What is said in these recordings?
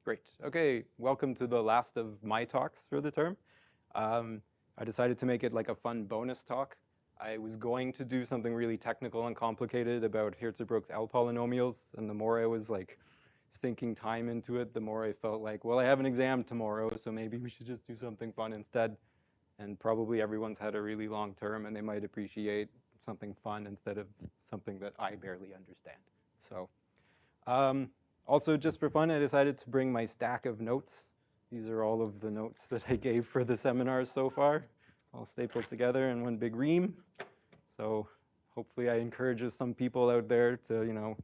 Great. Okay, welcome to the last of my talks for the term. I decided to make it like a fun bonus talk. I was going to do something really technical and complicated about Hirzebruch's L polynomials, and the more I was like sinking time into it, the more I felt like, well, I have an exam tomorrow, so maybe we should just do something fun instead. And probably everyone's had a really long term, and they might appreciate something fun instead of something that I barely understand. So. Um, Also, just for fun, I decided to bring my stack of notes. These are all of the notes that I gave for the seminars so far, all stapled together in one big ream. So hopefully I encourages some people out there to,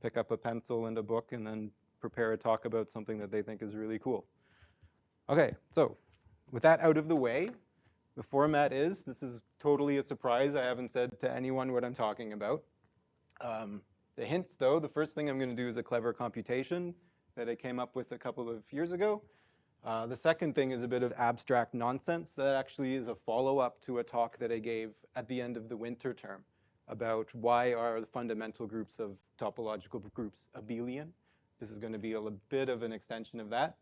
pick up a pencil and a book and then prepare a talk about something that they think is really cool. Okay, so with that out of the way, the format is, this is totally a surprise. I haven't said to anyone what I'm talking about. The hints, though, the first thing I'm going to do is a clever computation that I came up with a couple of years ago. The second thing is a bit of abstract nonsense that actually is a follow-up to a talk that I gave at the end of the winter term about why are the fundamental groups of topological groups abelian. This is going to be a bit of an extension of that.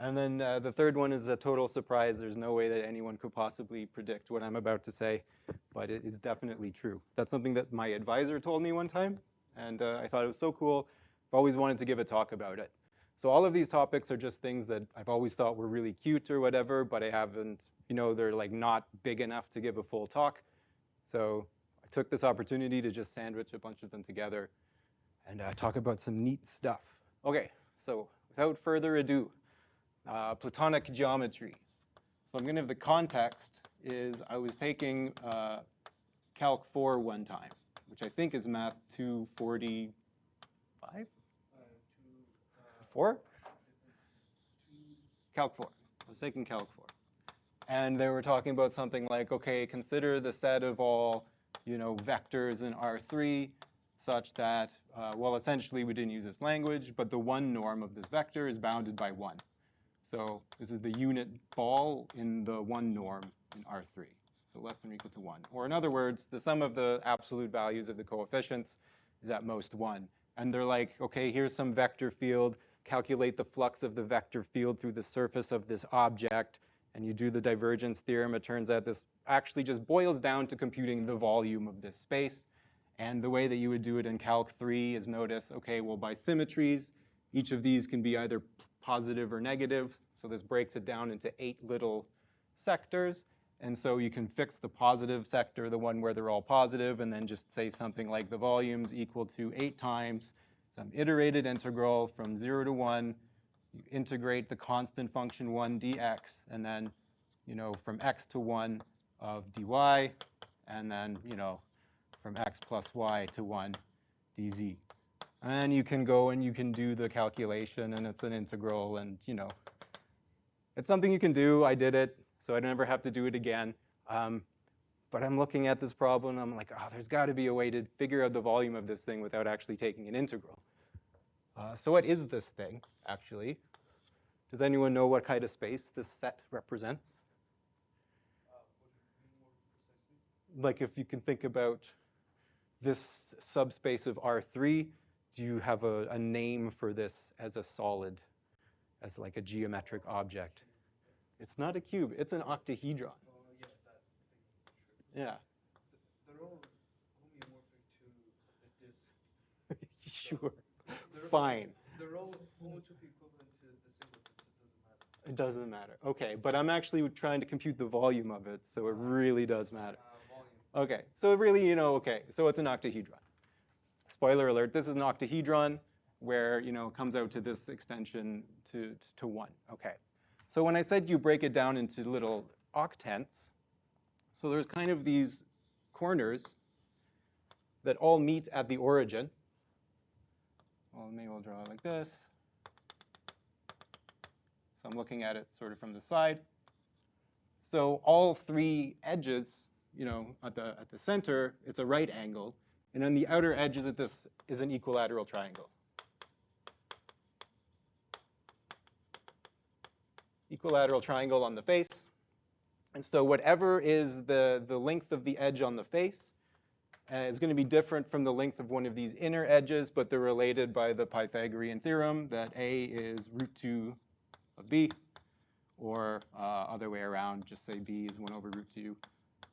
And then the third one is a total surprise. There's no way that anyone could possibly predict what I'm about to say, but it is definitely true. That's something that my advisor told me one time. And I thought it was so cool. I've always wanted to give a talk about it. So all of these topics are just things that I've always thought were really cute or whatever, but I haven't, they're like not big enough to give a full talk. So I took this opportunity to just sandwich a bunch of them together and talk about some neat stuff. Okay, so without further ado, Platonic geometry. So I'm going to have the context is I was taking Calc 4 one time, which I think is Math 245? 4? Calc 4. I was taking Calc 4. And they were talking about something like, okay, consider the set of all, vectors in R3 such that, well, essentially we didn't use this language, but the one norm of this vector is bounded by 1. So this is the unit ball in the one norm in R3. So less than or equal to 1. Or in other words, the sum of the absolute values of the coefficients is at most 1. And they're like, okay, here's some vector field. Calculate the flux of the vector field through the surface of this object. And you do the divergence theorem. It turns out this actually just boils down to computing the volume of this space. And the way that you would do it in Calc 3 is notice, okay, well, by symmetries, each of these can be either positive or negative. So this breaks it down into 8 little sectors. And so you can fix the positive sector, the one where they're all positive, and then just say something like the volume's equal to 8 times some iterated integral from 0 to 1. You integrate the constant function 1 dx, and then from x to 1 of dy, and then from x plus y to 1 dz. And you can go and you can do the calculation, and it's an integral, and it's something you can do. I did it, so I never have to do it again. But I'm looking at this problem, and I'm like, oh, there's got to be a way to figure out the volume of this thing without actually taking an integral. So what is this thing, actually? Does anyone know what kind of space this set represents? Like if you can think about this subspace of R3, do you have a name for this as a solid, as like a geometric object? It's not a cube, it's an octahedron. Yeah. They're all homeomorphic to the disk. Sure. Fine. They're all homotopy equivalent to the singletons, so It doesn't matter. Okay, but I'm actually trying to compute the volume of it, so it really does matter. Volume. Okay, so it really, okay, so it's an octahedron. Spoiler alert, this is an octahedron where, it comes out to this extension to 1. Okay, so when I said you break it down into little octants, so there's kind of these corners that all meet at the origin. Well, maybe we'll draw it like this. So I'm looking at it sort of from the side. So all 3 edges, at the center, it's a right angle. And on the outer edges of this is an equilateral triangle. Equilateral triangle on the face. And so whatever is the length of the edge on the face It's going to be different from the length of one of these inner edges, but they're related by the Pythagorean theorem that A is root 2 of B, or other way around, just say B is 1 over root 2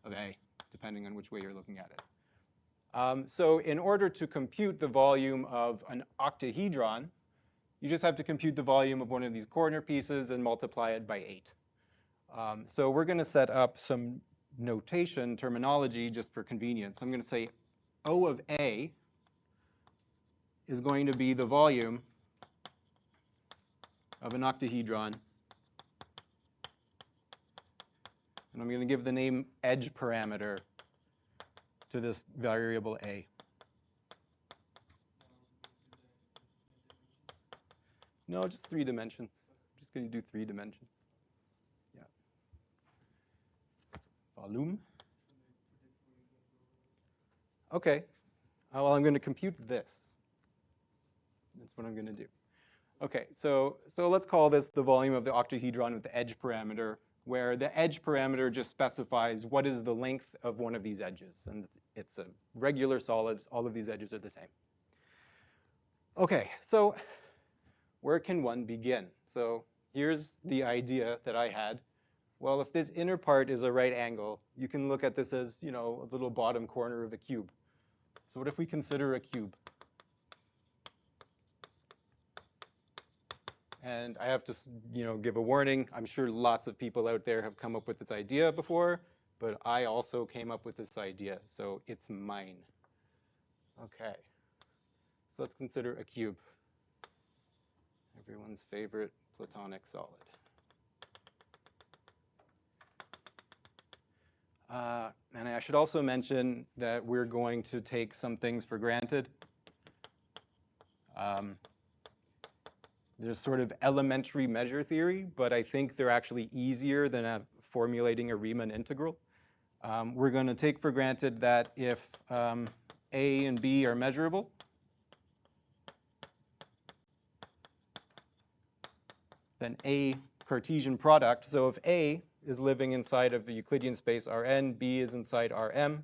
of A, depending on which way you're looking at it. So in order to compute the volume of an octahedron, you just have to compute the volume of one of these corner pieces and multiply it by 8. So we're going to set up some notation terminology just for convenience. I'm going to say O of A is going to be the volume of an octahedron. And I'm going to give the name edge parameter to this variable A. No, just 3 dimensions. I'm just going to do 3 dimensions. Yeah. Volume. Okay. Well, I'm going to compute this. That's what I'm going to do. Okay, so let's call this the volume of the octahedron with the edge parameter, where the edge parameter just specifies what is the length of one of these edges. And it's a regular solid. All of these edges are the same. Okay, so where can one begin? So here's the idea that I had. Well, if this inner part is a right angle, you can look at this as, a little bottom corner of a cube. So what if we consider a cube? And I have to, give a warning. I'm sure lots of people out there have come up with this idea before, but I also came up with this idea, so it's mine. Okay, so let's consider a cube. Everyone's favorite Platonic solid. And I should also mention that we're going to take some things for granted. There's sort of elementary measure theory, but I think they're actually easier than formulating a Riemann integral. We're going to take for granted that if A and B are measurable, then A Cartesian product. So if A is living inside of a Euclidean space Rn, B is inside Rm,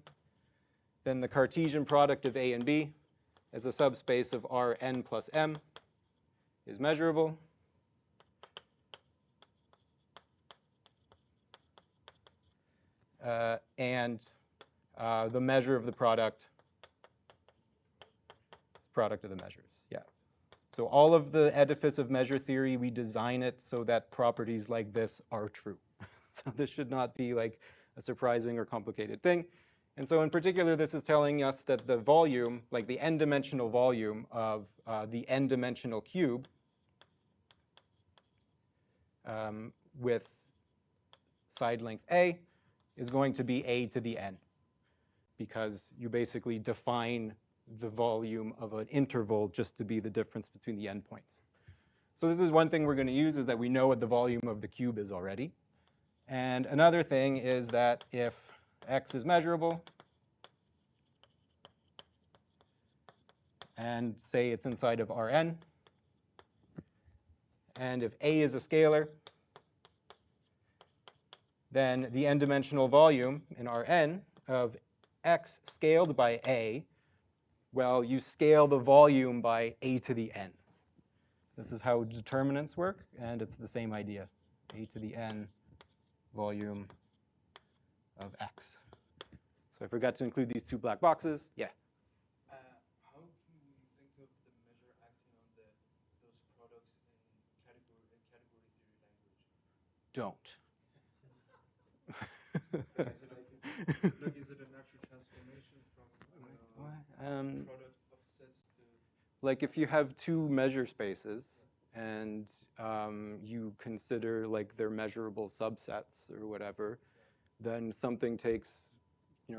then the Cartesian product of A and B as a subspace of Rn plus M is measurable. And the measure of the product is product of the measures. Yeah. So all of the edifice of measure theory, we design it so that properties like this are true. So this should not be like a surprising or complicated thing. And so in particular, this is telling us that the volume, like the n-dimensional volume of the n-dimensional cube with side length A is going to be A to the n, because you basically define the volume of an interval just to be the difference between the endpoints. So this is one thing we're going to use, is that we know what the volume of the cube is already. And another thing is that if x is measurable, and say it's inside of Rn, and if A is a scalar, then the n-dimensional volume in Rn of x scaled by A, well, you scale the volume by A to the n. This is how determinants work, and it's the same idea. A to the n volume of x. So I forgot to include these 2 black boxes. Yeah? How can we think of the measure acting on those products in category theory language? Don't. Like, is it a natural transformation from product of sets to... Like if you have 2 measure spaces and you consider like their measurable subsets or whatever, then something takes,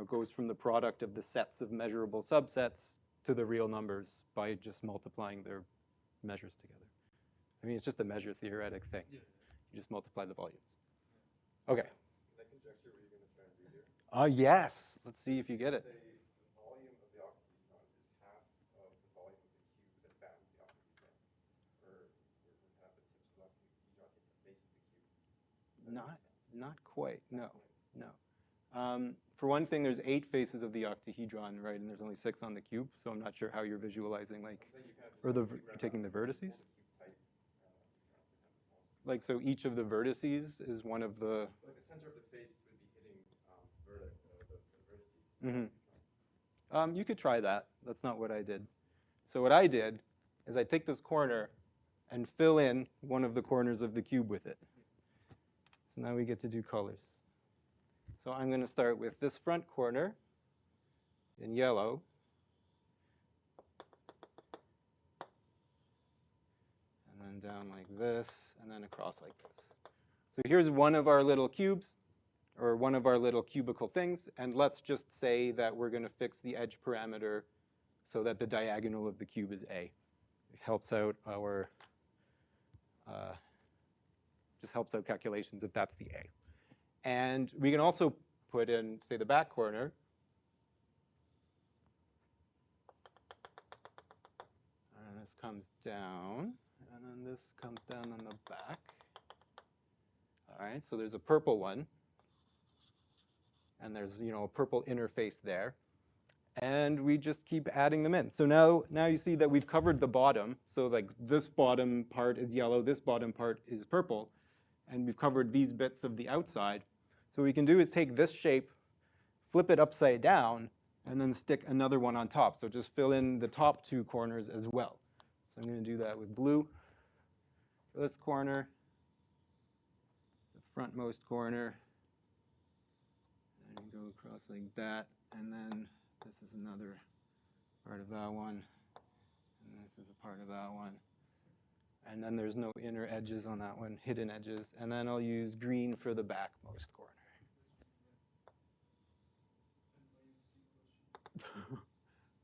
goes from the product of the sets of measurable subsets to the real numbers by just multiplying their measures together. I mean, it's just a measure theoretics thing. Yeah. You just multiply the volumes. Okay. That conjecture were you going to try and do here? Yes. Let's see if you get it. Say the volume of the octahedron is half of the volume of the cube that bounds the octahedron. Or half the tips of the octahedron hit the face of the cube. Not quite. No. For one thing, there's 8 faces of the octahedron, right? And there's only 6 on the cube, so I'm not sure how you're visualizing, like, So you kind of just or the figure out taking the how to vertices. cube type, Like, so each of the vertices is one of the. like the center of the face would be hitting the vertices. You could try that. That's not what I did. So what I did is I take this corner and fill in one of the corners of the cube with it. So now we get to do colors. So I'm going to start with this front corner in yellow. And then down like this, and then across like this. So here's one of our little cubes, or one of our little cubical things, and let's just say that we're going to fix the edge parameter so that the diagonal of the cube is A. It helps out our, just helps out calculations if that's the A. And we can also put in, say, the back corner. And this comes down, and then this comes down on the back. All right, so there's a purple one. And there's, a purple interface there. And we just keep adding them in. So now you see that we've covered the bottom. So like this bottom part is yellow, this bottom part is purple. And we've covered these bits of the outside. So what we can do is take this shape, flip it upside down, and then stick another one on top. So just fill in the top 2 corners as well. So I'm going to do that with blue for this corner, the frontmost corner. And go across like that, and then this is another part of that one, and this is a part of that one. And then there's no inner edges on that one, hidden edges. And then I'll use green for the backmost corner.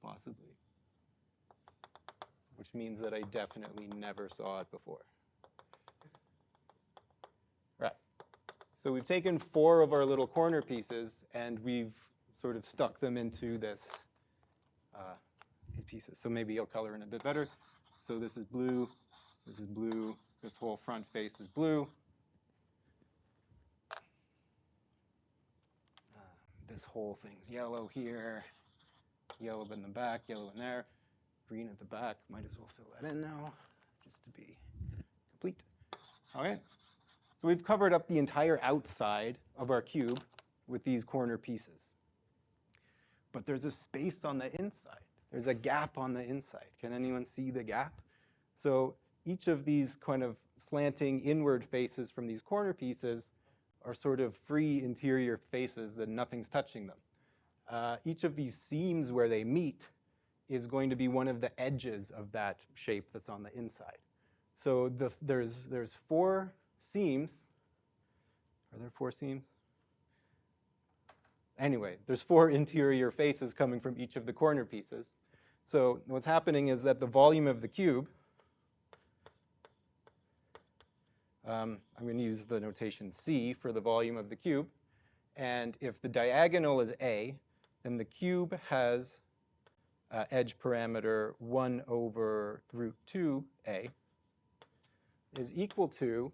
Possibly. Which means that I definitely never saw it before. Right. So we've taken 4 of our little corner pieces, and we've sort of stuck them into this, these pieces. So maybe I'll color in a bit better. So this is blue, this whole front face is blue. This whole thing's yellow here, yellow in the back, yellow in there, green at the back. Might as well fill that in now, just to be complete. All right. So we've covered up the entire outside of our cube with these corner pieces. But there's a space on the inside. There's a gap on the inside. Can anyone see the gap? So each of these kind of slanting inward faces from these corner pieces are sort of free interior faces that nothing's touching them. Each of these seams where they meet is going to be one of the edges of that shape that's on the inside. So there's 4 seams. Are there 4 seams? Anyway, there's 4 interior faces coming from each of the corner pieces. So what's happening is that the volume of the cube, I'm going to use the notation C for the volume of the cube. And if the diagonal is A, then the cube has edge parameter 1 over root 2A is equal to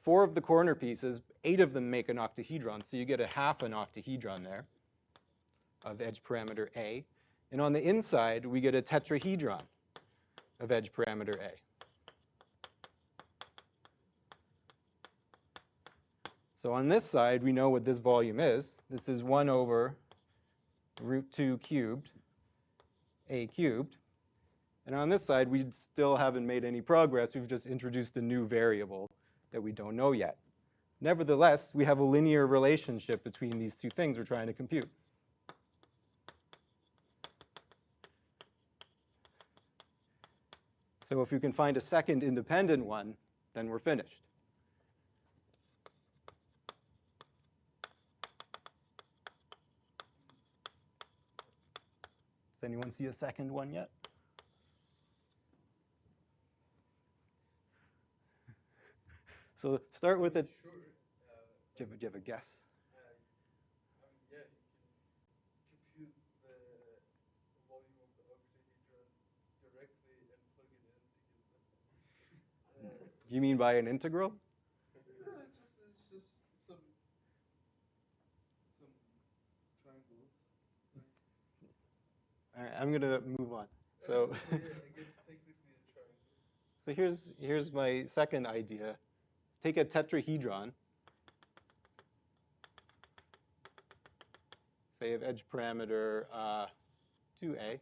4 of the corner pieces, 8 of them make an octahedron, so you get a half an octahedron there of edge parameter A. And on the inside, we get a tetrahedron of edge parameter A. So on this side, we know what this volume is. This is 1 over root 2 cubed, A cubed. And on this side, we still haven't made any progress. We've just introduced a new variable that we don't know yet. Nevertheless, we have a linear relationship between these 2 things we're trying to compute. So if we can find a second independent one, then we're finished. Does anyone see a second one yet? So start with it. Sure. Do you have a guess? Yeah, you can compute the volume of the octahedron directly and plug it in to get the. Do you mean by an integral? It's just some All right, I'm gonna move on. So, yeah, I guess technically a triangle. so here's my second idea. Take a tetrahedron, say of edge parameter 2a,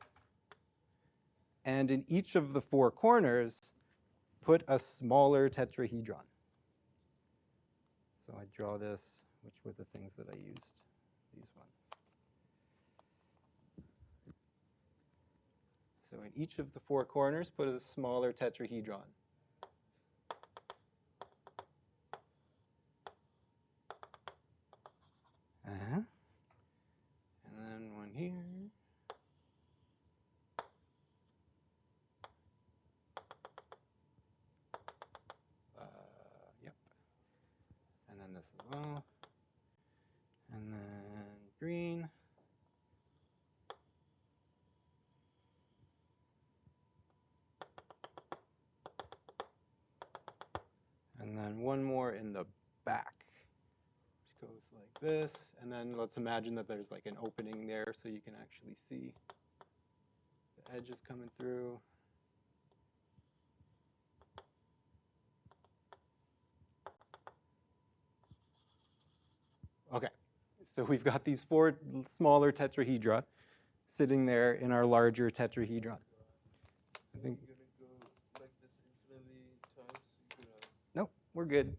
and in each of the four corners, put a smaller tetrahedron. So I draw this, which were the things that I used, these ones. So in each of the four corners, put a smaller tetrahedron. Uh-huh. And then one here. Yep. And then this as well. And then green. And then one more in the back, which goes like this. And then let's imagine that there's like an opening there so you can actually see the edges coming through. Okay, so we've got these four smaller tetrahedra sitting there in our larger tetrahedron. I think. You're gonna go like this infinitely times. You're gonna. Nope, we're good.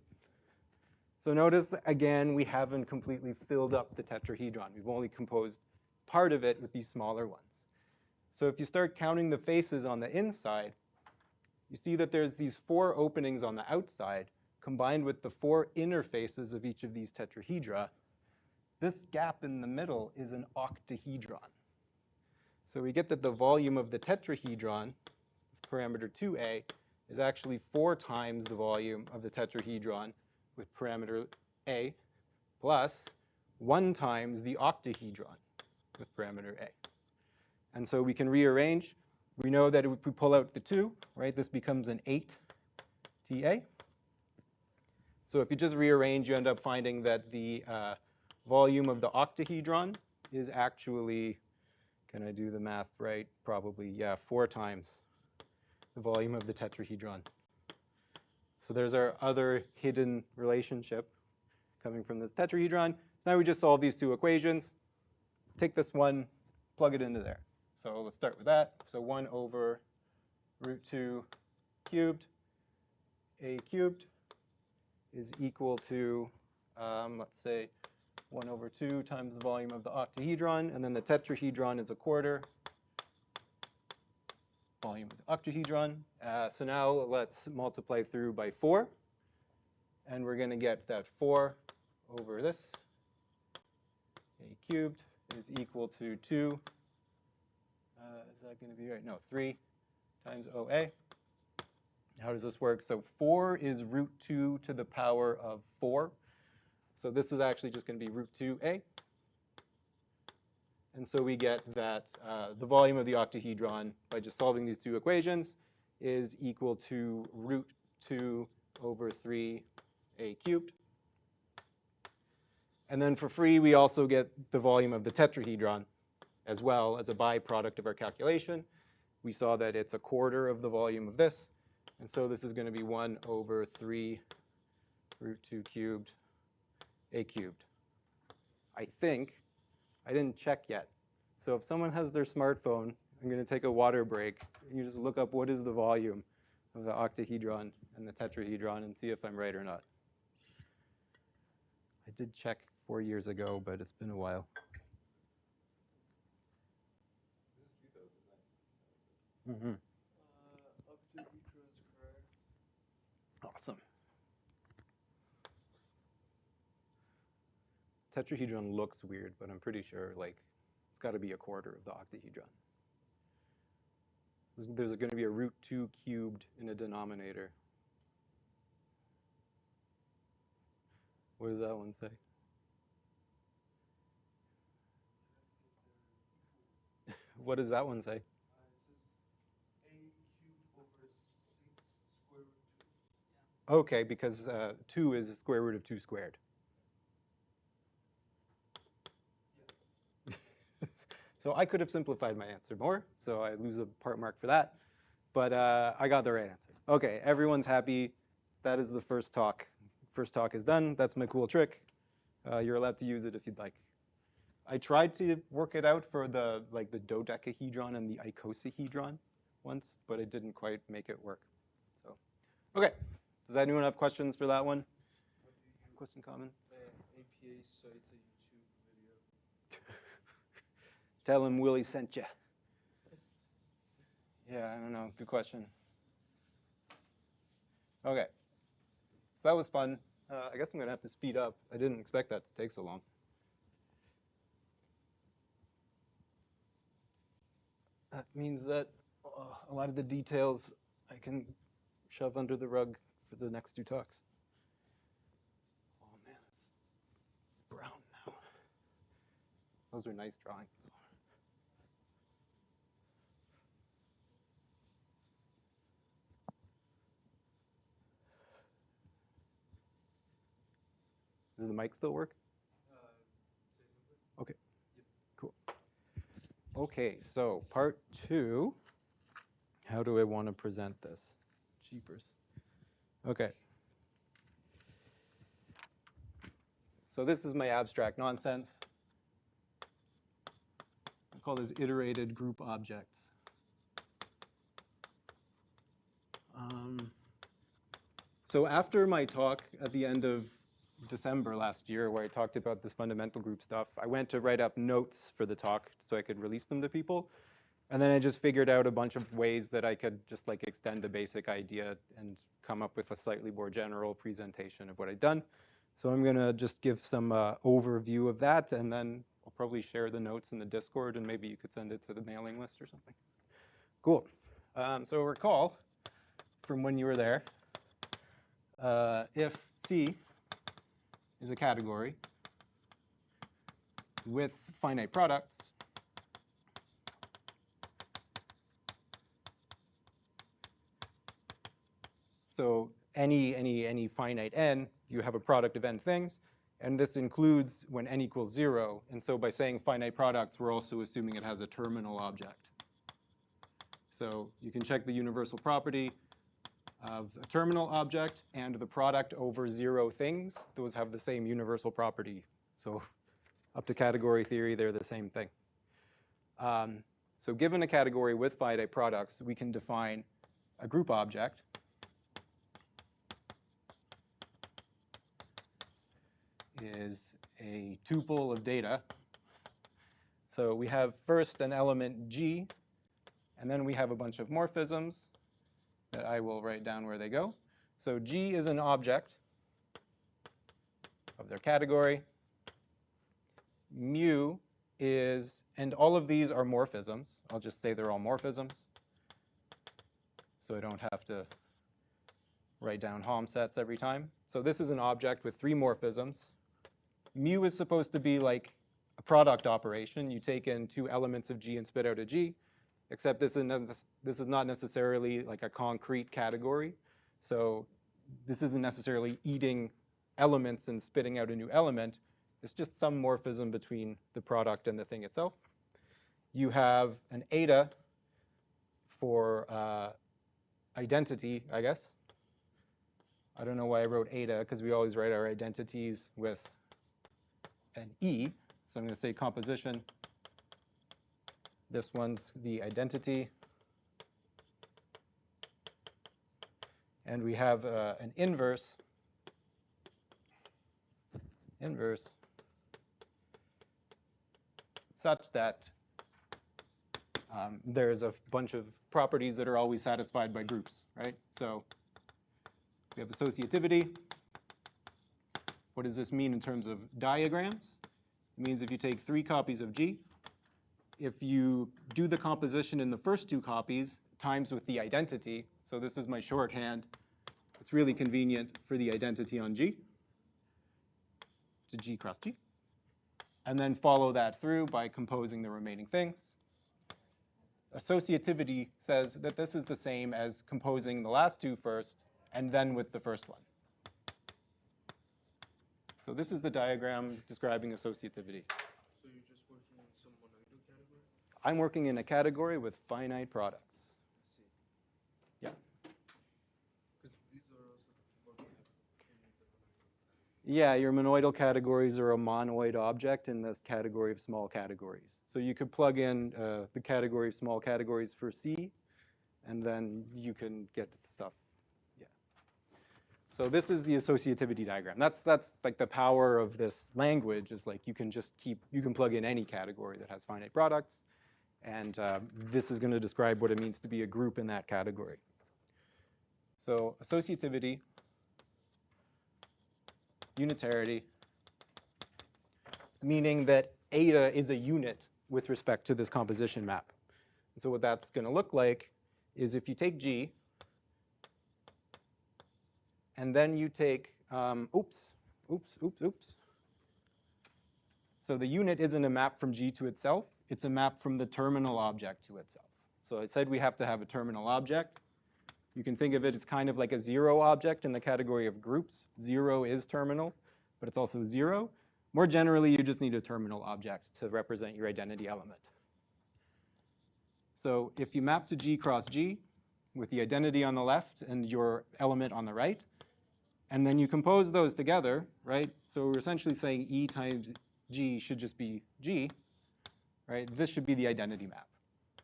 So notice, again, we haven't completely filled up the tetrahedron. We've only composed part of it with these smaller ones. So if you start counting the faces on the inside, you see that there's these four openings on the outside combined with the four inner faces of each of these tetrahedra. This gap in the middle is an octahedron. So we get that the volume of the tetrahedron, parameter 2a, is actually 4 times the volume of the tetrahedron with parameter a, plus 1 times the octahedron with parameter a. And so we can rearrange. We know that if we pull out the 2, right, this becomes an 8 TA. So if you just rearrange, you end up finding that the volume of the octahedron is actually, can I do the math right? Probably, yeah, 4 times the volume of the tetrahedron. So there's our other hidden relationship coming from this tetrahedron. So now we just solve these two equations. Take this one, plug it into there. So let's start with that. So 1 over root 2 cubed, a cubed, is equal to, let's say, 1 over 2 times the volume of the octahedron, and then the tetrahedron is a quarter volume of the octahedron. So now let's multiply through by 4, and we're going to get that 4 over this, a cubed, is equal to 2. Is that going to be right? No, 3 times OA. How does this work? So 4 is root 2 to the power of 4. So this is actually just going to be root 2a. And so we get that the volume of the octahedron, by just solving these two equations, is equal to root 2 over 3a cubed. And then for free, we also get the volume of the tetrahedron as well as a byproduct of our calculation. We saw that it's a quarter of the volume of this. And so this is going to be 1 over 3 root 2 cubed a cubed. I think, I didn't check yet. So if someone has their smartphone, I'm going to take a water break. You just look up what is the volume of the octahedron and the tetrahedron and see if I'm right or not. I did check 4 years ago, but it's been a while. This is cute though. This is nice. Mm-hmm. Octahedron is correct. Awesome. Tetrahedron looks weird, but I'm pretty sure like it's got to be a quarter of the octahedron. There's going to be a root 2 cubed in a denominator. What does that one say? What does that one say? It says a cubed over 6 square root 2. Okay, because 2 is the square root of 2 squared. Yeah. So I could have simplified my answer more, so I lose a part mark for that. But I got the right answer. Okay, everyone's happy. That is the first talk. First talk is done. That's my cool trick. You're allowed to use it if you'd like. I tried to work it out for the dodecahedron and the icosahedron once, but it didn't quite make it work. So, okay. Does anyone have questions for that one? How do you Question comment? APA cite a YouTube video? Tell him Willie sent you. Yeah, I don't know. Good question. Okay. So that was fun. I guess I'm going to have to speed up. I didn't expect that to take so long. That means that a lot of the details I can shove under the rug for the next two talks. Oh man, it's brown now. Those are nice drawings, though. Does the mic still work? Say something. Okay. Cool. Okay, so part 2. How do I want to present this? Jeepers. Okay. So this is my abstract nonsense. I call this iterated group objects. So after my talk at the end of December last year, where I talked about this fundamental group stuff, I went to write up notes for the talk so I could release them to people. And then I just figured out a bunch of ways that I could just like extend the basic idea and come up with a slightly more general presentation of what I'd done. So I'm gonna just give some overview of that, and then I'll probably share the notes in the Discord, and maybe you could send it to the mailing list or something. Cool. So recall from when you were there, if C is a category with finite products, so any finite n, you have a product of n things, and this includes when n equals 0. And so by saying finite products, we're also assuming it has a terminal object. So you can check the universal property of a terminal object and the product over 0 things. Those have the same universal property. So up to category theory, they're the same thing. So given a category with finite products, we can define a group object is a tuple of data. So we have first an element G, and then we have a bunch of morphisms that I will write down where they go. So G is an object of their category. Mu is, and all of these are morphisms. I'll just say they're all morphisms, so I don't have to write down Hom sets every time. So this is an object with 3 morphisms. Mu is supposed to be like a product operation. You take in 2 elements of G and spit out a G, except this is not necessarily like a concrete category. So this isn't necessarily eating elements and spitting out a new element. It's just some morphism between the product and the thing itself. You have an eta for identity, I guess. I don't know why I wrote eta, because we always write our identities with an E. So I'm going to say composition. This one's the identity. And we have an inverse such that there's a bunch of properties that are always satisfied by groups, right? So we have associativity. What does this mean in terms of diagrams? It means if you take 3 copies of G, if you do the composition in the first 2 copies times with the identity, so this is my shorthand, it's really convenient for the identity on G, to G cross G, and then follow that through by composing the remaining things. Associativity says that this is the same as composing the last 2 first and then with the first one. So this is the diagram describing associativity. So you're just working in some monoidal category? I'm working in a category with finite products. I see. Yeah. Because these are also what we have in the monoidal. Yeah, your monoidal categories are a monoid object in this category of small categories. So you could plug in the category of small categories for C, and then you can get stuff. Yeah. So this is the associativity diagram. That's like the power of this language is like you can plug in any category that has finite products, and this is going to describe what it means to be a group in that category. So associativity, unitarity, meaning that eta is a unit with respect to this composition map. And so what that's going to look like is if you take G, and then you take, oops. So the unit isn't a map from G to itself, it's a map from the terminal object to itself. So I said we have to have a terminal object. You can think of it as kind of like a zero object in the category of groups. Zero is terminal, but it's also zero. More generally, you just need a terminal object to represent your identity element. So if you map to G cross G with the identity on the left and your element on the right, and then you compose those together, right? So we're essentially saying E times G should just be G, right? This should be the identity map.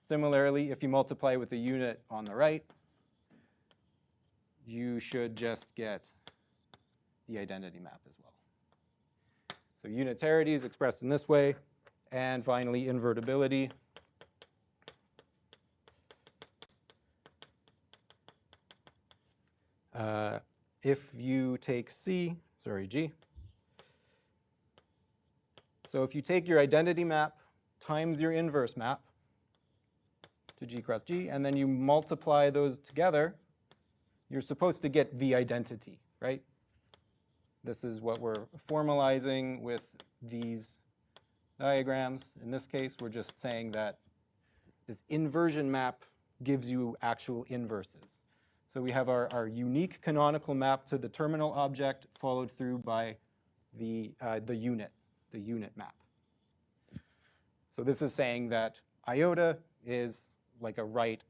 Similarly, if you multiply with the unit on the right, you should just get the identity map as well. So unitarity is expressed in this way. And finally, invertibility. If you take G, so if you take your identity map times your inverse map to G cross G, and then you multiply those together, you're supposed to get the identity, right? This is what we're formalizing with these diagrams. In this case, we're just saying that this inversion map gives you actual inverses. So we have our unique canonical map to the terminal object followed through by the unit map. So this is saying that iota is like a right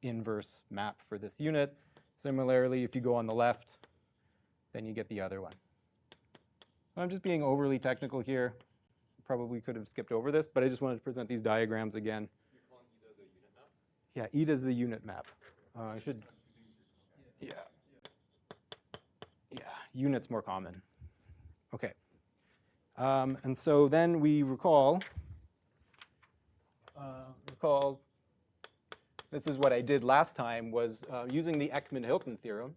inverse map for this unit. Similarly, if you go on the left, then you get the other one. I'm just being overly technical here. Probably could have skipped over this, but I just wanted to present these diagrams again. You're calling eta the unit map? Yeah, eta is the unit map. I should, yeah. Yeah, unit's more common. Okay. And so then we recall, this is what I did last time, was using the Ekman-Hilton theorem.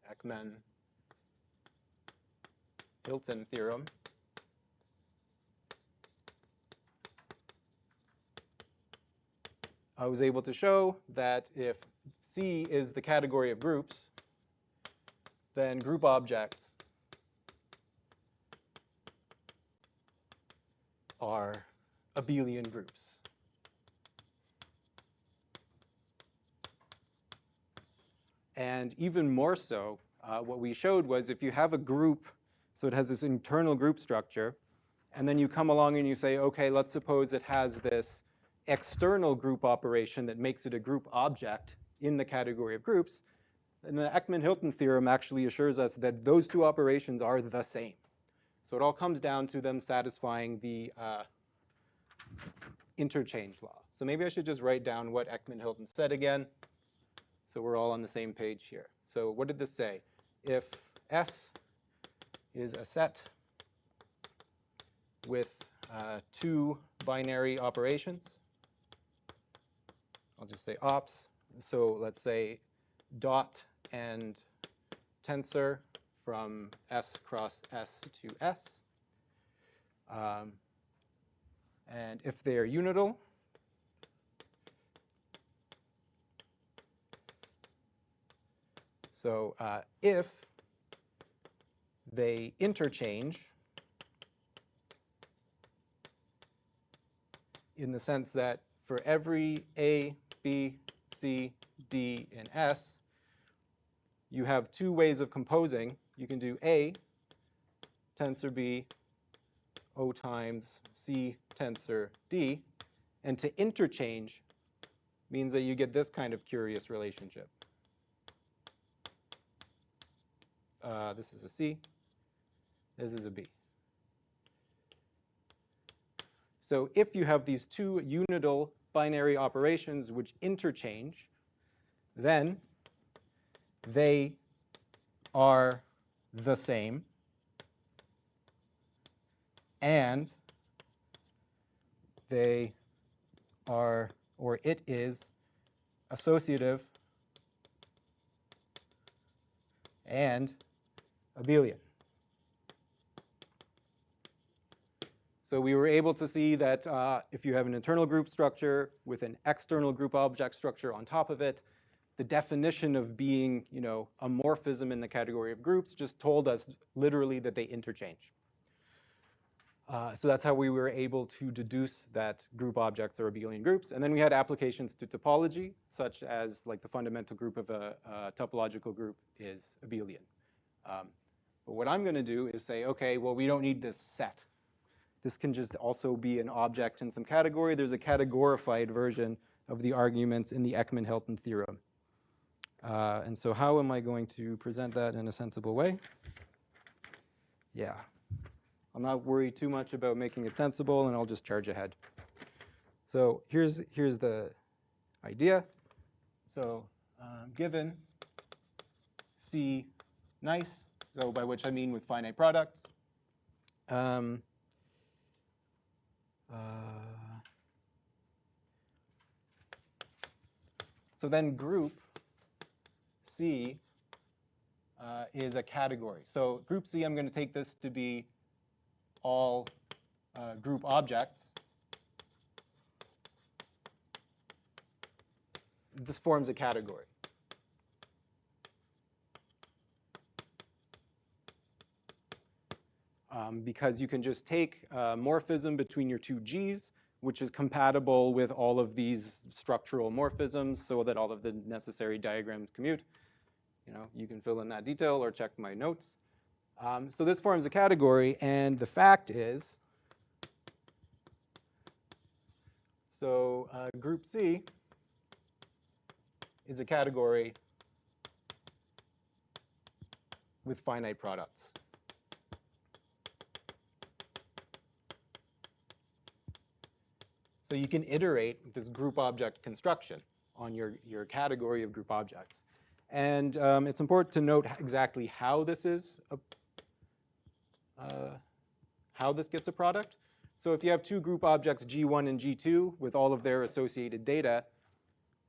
Ekman-Hilton theorem. I was able to show that if C is the category of groups, then group objects are abelian groups. And even more so, what we showed was if you have a group, so it has this internal group structure, and then you come along and you say, okay, let's suppose it has this external group operation that makes it a group object in the category of groups, and the Ekman-Hilton theorem actually assures us that those two operations are the same. So it all comes down to them satisfying the interchange law. So maybe I should just write down what Ekman-Hilton said again, so we're all on the same page here. So what did this say? If S is a set with two binary operations, I'll just say ops. So let's say dot and tensor from S cross S to S. And if they are unital, so if they interchange in the sense that for every A, B, C, D, and S, you have two ways of composing. You can do A tensor B, O times C tensor D. And to interchange means that you get this kind of curious relationship. This is a C. This is a B. So if you have these two unital binary operations which interchange, then they are the same, and they are, or it is, associative and abelian. So we were able to see that if you have an internal group structure with an external group object structure on top of it, the definition of being, a morphism in the category of groups just told us literally that they interchange. So that's how we were able to deduce that group objects are abelian groups. And then we had applications to topology, such as like the fundamental group of a topological group is abelian. But what I'm going to do is say, okay, well, we don't need this set. This can just also be an object in some category. There's a categorified version of the arguments in the Ekman-Hilton theorem. And so how am I going to present that in a sensible way? Yeah. I'll not worry too much about making it sensible, and I'll just charge ahead. So here's the idea. So given C nice, so by which I mean with finite products, so then group C is a category. So group C, I'm going to take this to be all group objects. This forms a category. Because you can just take morphism between your two G's, which is compatible with all of these structural morphisms so that all of the necessary diagrams commute. You can fill in that detail or check my notes. So this forms a category, and the fact is, so group C is a category with finite products. So you can iterate this group object construction on your category of group objects. And it's important to note exactly how this is, how this gets a product. So if you have two group objects, G1 and G2, with all of their associated data,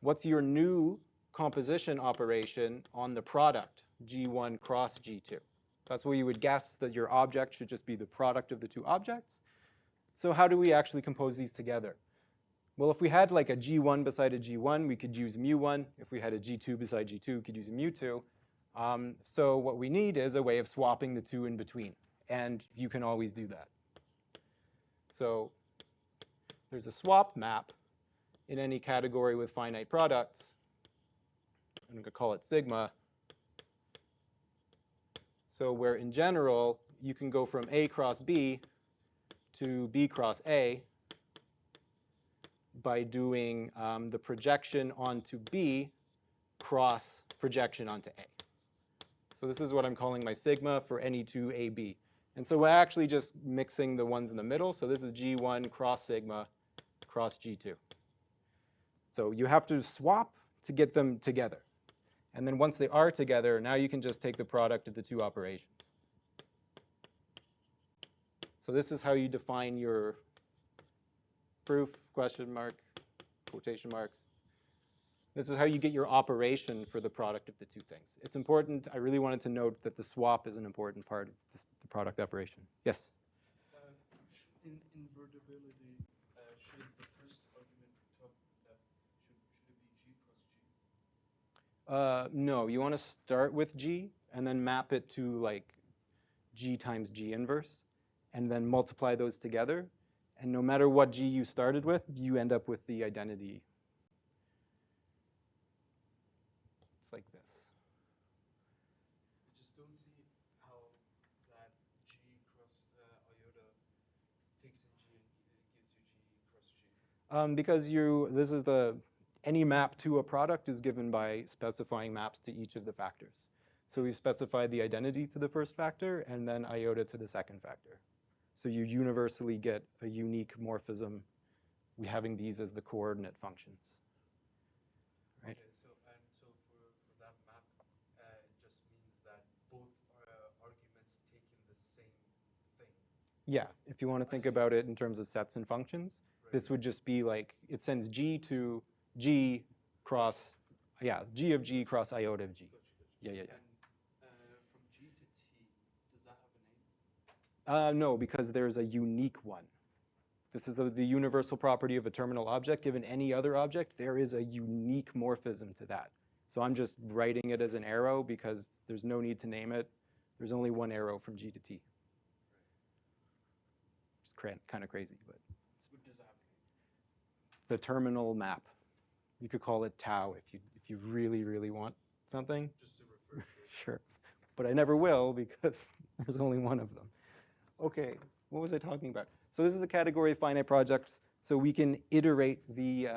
what's your new composition operation on the product, G1 cross G2? That's where you would guess that your object should just be the product of the two objects. So how do we actually compose these together? Well, if we had like a G1 beside a G1, we could use mu1. If we had a G2 beside G2, we could use a mu2. So what we need is a way of swapping the two in between. And you can always do that. So there's a swap map in any category with finite products. I'm going to call it sigma. So where in general, you can go from A cross B to B cross A by doing the projection onto B cross projection onto A. So this is what I'm calling my sigma for any two AB. And so we're actually just mixing the ones in the middle. So this is G1 cross sigma cross G2. So you have to swap to get them together. And then once they are together, now you can just take the product of the two operations. So this is how you define your proof, question mark, quotation marks. This is how you get your operation for the product of the two things. It's important, I really wanted to note that the swap is an important part of the product operation. Yes? In invertibility, should the first argument top left, should it be G cross G? No, you want to start with G and then map it to like G times G inverse and then multiply those together. And no matter what G you started with, you end up with the identity. It's like this. I just don't see how that G cross iota takes in G and gives you G cross Because any map to a product is given by specifying maps to each of the factors. So we've specified the identity to the first factor and then iota to the second factor. So you universally get a unique morphism, having these as the coordinate functions. Right? Okay, so for that map, it just means that both arguments take in the same thing. Yeah, if you want to think about it in terms of sets and functions, this would just be like, it sends G to G cross, G of G cross iota of G. Gotcha. Yeah. And from G to T, does that have a name? No, because there's a unique one. This is the universal property of a terminal object. Given any other object, there is a unique morphism to that. So I'm just writing it as an arrow because there's no need to name it. There's only one arrow from G to T. It's kind of crazy, but What does that have a name? the terminal map. You could call it tau if you really want something. Just to refer to it. Sure, but I never will because there's only one of them. Okay, what was I talking about? So this is a category of finite projects. So we can iterate the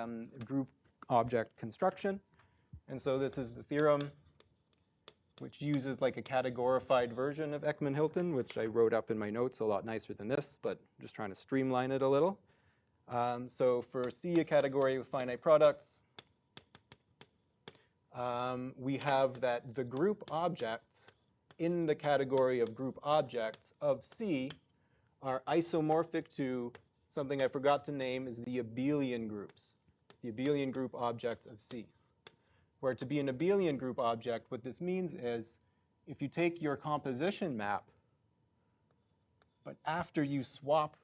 group object construction. And so this is the theorem, which uses like a categorified version of Ekman-Hilton, which I wrote up in my notes, a lot nicer than this, but I'm just trying to streamline it a little. So for C, a category of finite products, we have that the group objects in the category of group objects of C are isomorphic to something I forgot to name is the abelian groups, the abelian group objects of C. Where to be an abelian group object, what this means is if you take your composition map, but after you swap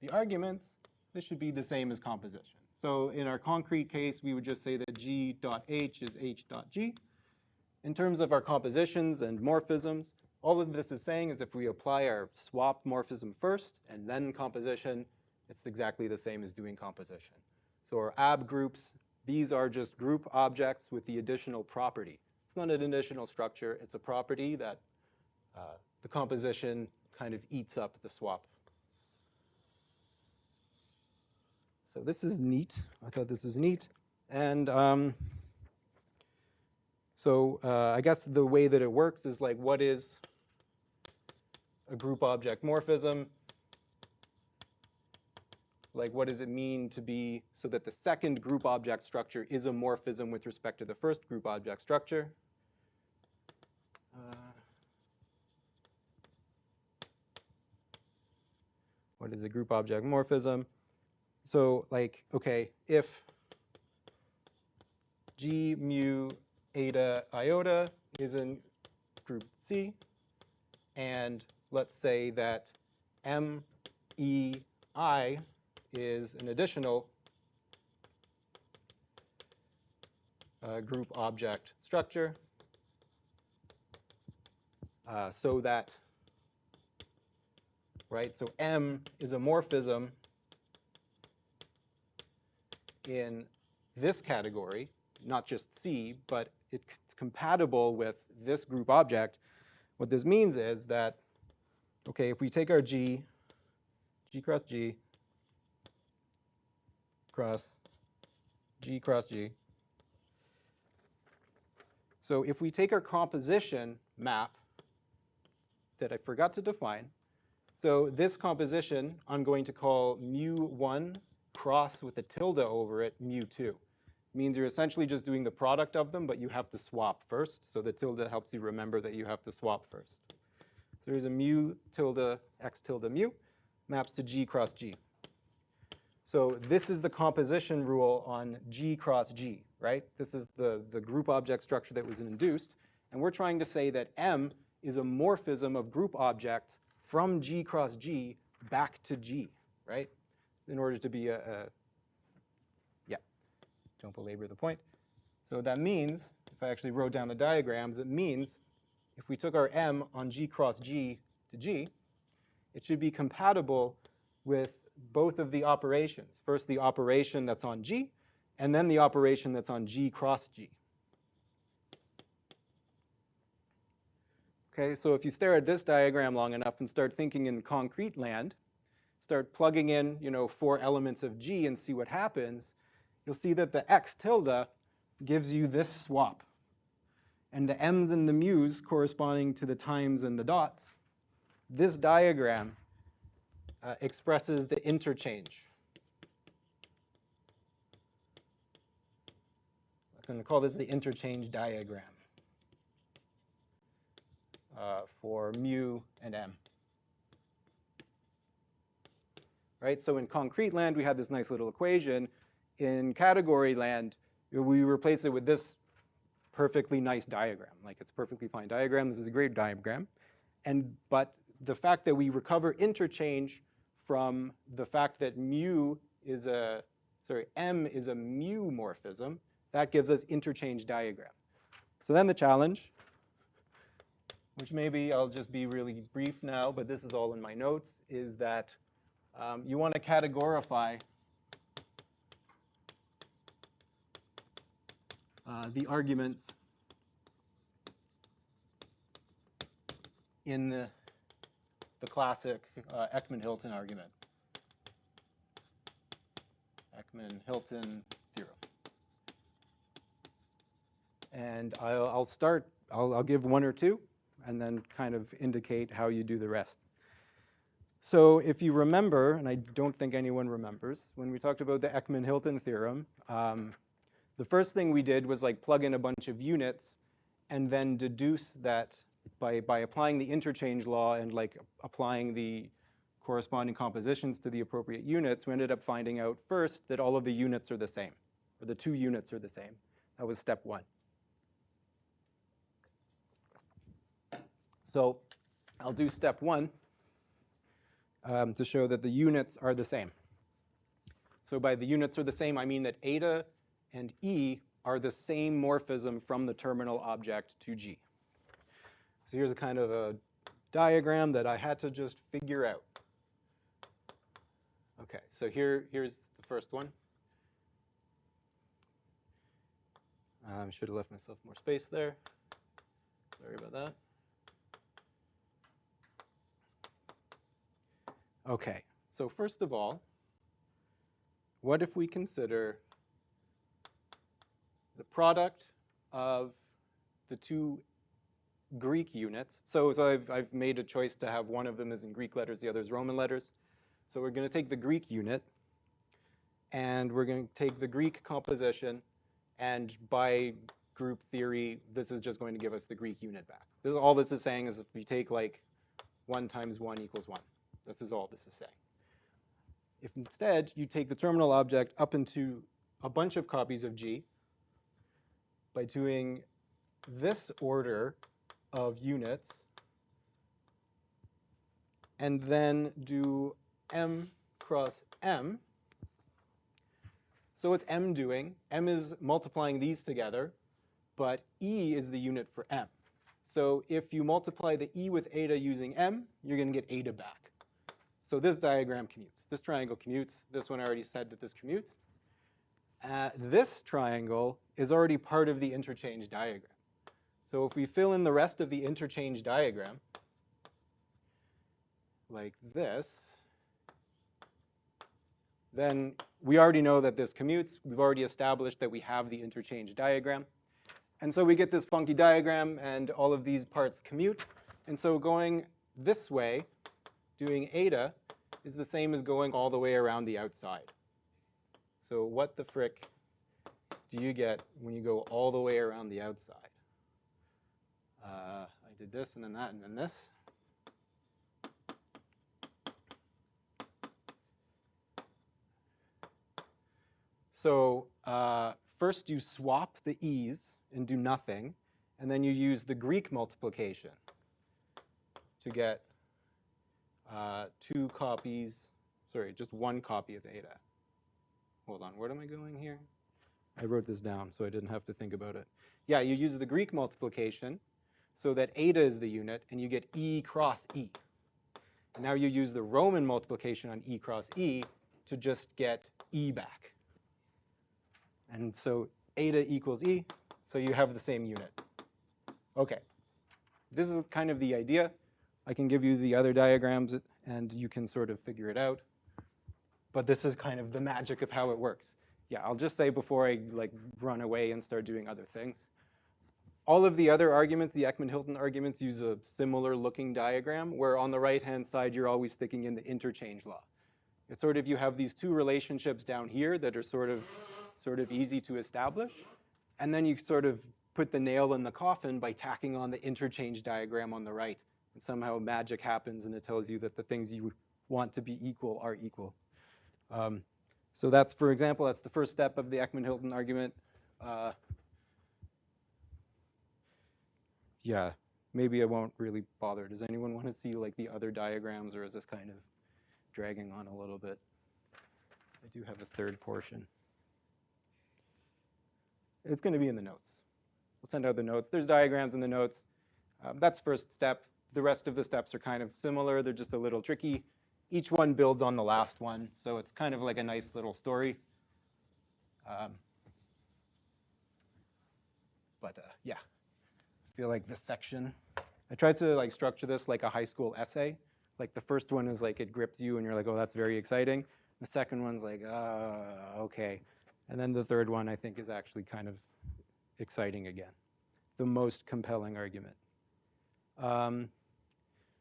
the arguments, this should be the same as composition. So in our concrete case, we would just say that G.H is H.G. In terms of our compositions and morphisms, all of this is saying is if we apply our swap morphism first and then composition, it's exactly the same as doing composition. So our ab groups, these are just group objects with the additional property. It's not an additional structure, it's a property that the composition kind of eats up the swap. So this is neat. I thought this was neat. And I guess the way that it works is like, what is a group object morphism? Like, what does it mean to be so that the second group object structure is a morphism with respect to the first group object structure? What is a group object morphism? So like, okay, if G mu eta iota is in group C, and let's say that M E I is an additional group object structure, so that, right, so M is a morphism in this category, not just C, but it's compatible with this group object. What this means is that, okay, if we take our G cross G, cross G cross G. So if we take our composition map that I forgot to define, so this composition I'm going to call mu1 cross with a tilde over it, mu2. Means you're essentially just doing the product of them, but you have to swap first. So the tilde helps you remember that you have to swap first. So there's a mu tilde x tilde mu maps to G cross G. So this is the composition rule on G cross G, right? This is the group object structure that was induced. And we're trying to say that M is a morphism of group objects from G cross G back to G, right? In order to be don't belabor the point. So that means, if I actually wrote down the diagrams, it means if we took our M on G cross G to G, it should be compatible with both of the operations. First, the operation that's on G, and then the operation that's on G cross G. Okay, so if you stare at this diagram long enough and start thinking in concrete land, start plugging in, 4 elements of G and see what happens, you'll see that the X tilde gives you this swap. And the M's and the mu's corresponding to the times and the dots. This diagram expresses the interchange. I'm going to call this the interchange diagram for mu and M. Right? So in concrete land, we had this nice little equation. In category land, we replace it with this perfectly nice diagram. Like, it's a perfectly fine diagram. This is a great diagram. But the fact that we recover interchange from the fact that M is a mu morphism, that gives us interchange diagram. So then the challenge, which maybe I'll just be really brief now, but this is all in my notes, is that you want to categorify the arguments in the classic Ekman-Hilton argument. Ekman-Hilton theorem. And I'll give one or two, and then kind of indicate how you do the rest. So if you remember, and I don't think anyone remembers, when we talked about the Ekman-Hilton theorem, the first thing we did was like plug in a bunch of units and then deduce that by applying the interchange law and like applying the corresponding compositions to the appropriate units, we ended up finding out first that all of the units are the same, or the 2 units are the same. That was step 1. So I'll do step 1 to show that the units are the same. So by the units are the same, I mean that eta and E are the same morphism from the terminal object to G. So here's a kind of a diagram that I had to just figure out. Okay, so here's the first one. Should have left myself more space there. Sorry about that. Okay, so first of all, what if we consider the product of the 2 Greek units? So I've made a choice to have one of them is in Greek letters, the other is Roman letters. So we're going to take the Greek unit, and we're going to take the Greek composition, and by group theory, this is just going to give us the Greek unit back. All this is saying is if we take like 1 times 1 equals 1. This is all this is saying. If instead you take the terminal object up into a bunch of copies of G by doing this order of units, and then do M cross M. So what's M doing? M is multiplying these together, but E is the unit for M. So if you multiply the E with eta using M, you're going to get eta back. So this diagram commutes. This triangle commutes. This one I already said that this commutes. This triangle is already part of the interchange diagram. So if we fill in the rest of the interchange diagram, like this, then we already know that this commutes. We've already established that we have the interchange diagram. And so we get this funky diagram, and all of these parts commute. And so going this way, doing eta, is the same as going all the way around the outside. So what the frick do you get when you go all the way around the outside? I did this, and then that, and then this. So first you swap the E's and do nothing, and then you use the Greek multiplication to get 2 copies, sorry, just 1 copy of eta. Hold on, where am I going here? I wrote this down so I didn't have to think about it. Yeah, you use the Greek multiplication so that eta is the unit, and you get E cross E. And now you use the Roman multiplication on E cross E to just get E back. And so eta equals E, so you have the same unit. Okay, this is kind of the idea. I can give you the other diagrams, and you can sort of figure it out. but this is kind of the magic of how it works. Yeah, I'll just say before I like run away and start doing other things. All of the other arguments, the Ekman-Hilton arguments, use a similar looking diagram where on the right-hand side, you're always sticking in the interchange law. It's sort of, you have these two relationships down here that are sort of easy to establish. And then you sort of put the nail in the coffin by tacking on the interchange diagram on the right. And somehow magic happens and it tells you that the things you want to be equal are equal. So that's, for example, that's the first step of the Ekman-Hilton argument. Yeah, maybe I won't really bother. Does anyone want to see like the other diagrams, or is this kind of dragging on a little bit? I do have a third portion. It's going to be in the notes. We'll send out the notes. There's diagrams in the notes. That's first step. The rest of the steps are kind of similar. They're just a little tricky. Each one builds on the last one, so it's kind of like a nice little story. Yeah, I feel like this section, I tried to like structure this like a high school essay. Like the first one is like it grips you and you're like, oh, that's very exciting. The second one's like, okay. And then the third one I think is actually kind of exciting again. The most compelling argument.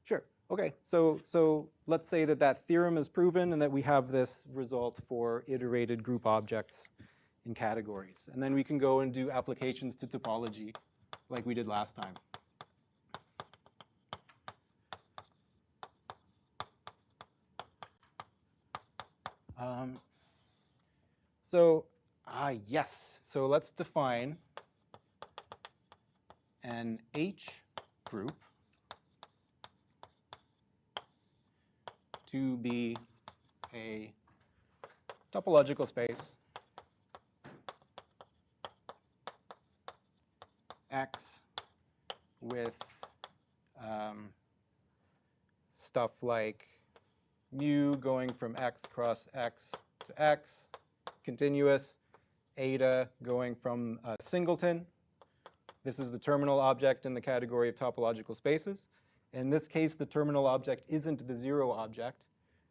Sure, okay, so let's say that that theorem is proven and that we have this result for iterated group objects in categories. And then we can go and do applications to topology like we did last time. Yes, so let's define an H group to be a topological space X with stuff like mu going from X cross X to X, continuous, eta going from a singleton. This is the terminal object in the category of topological spaces. In this case, the terminal object isn't the zero object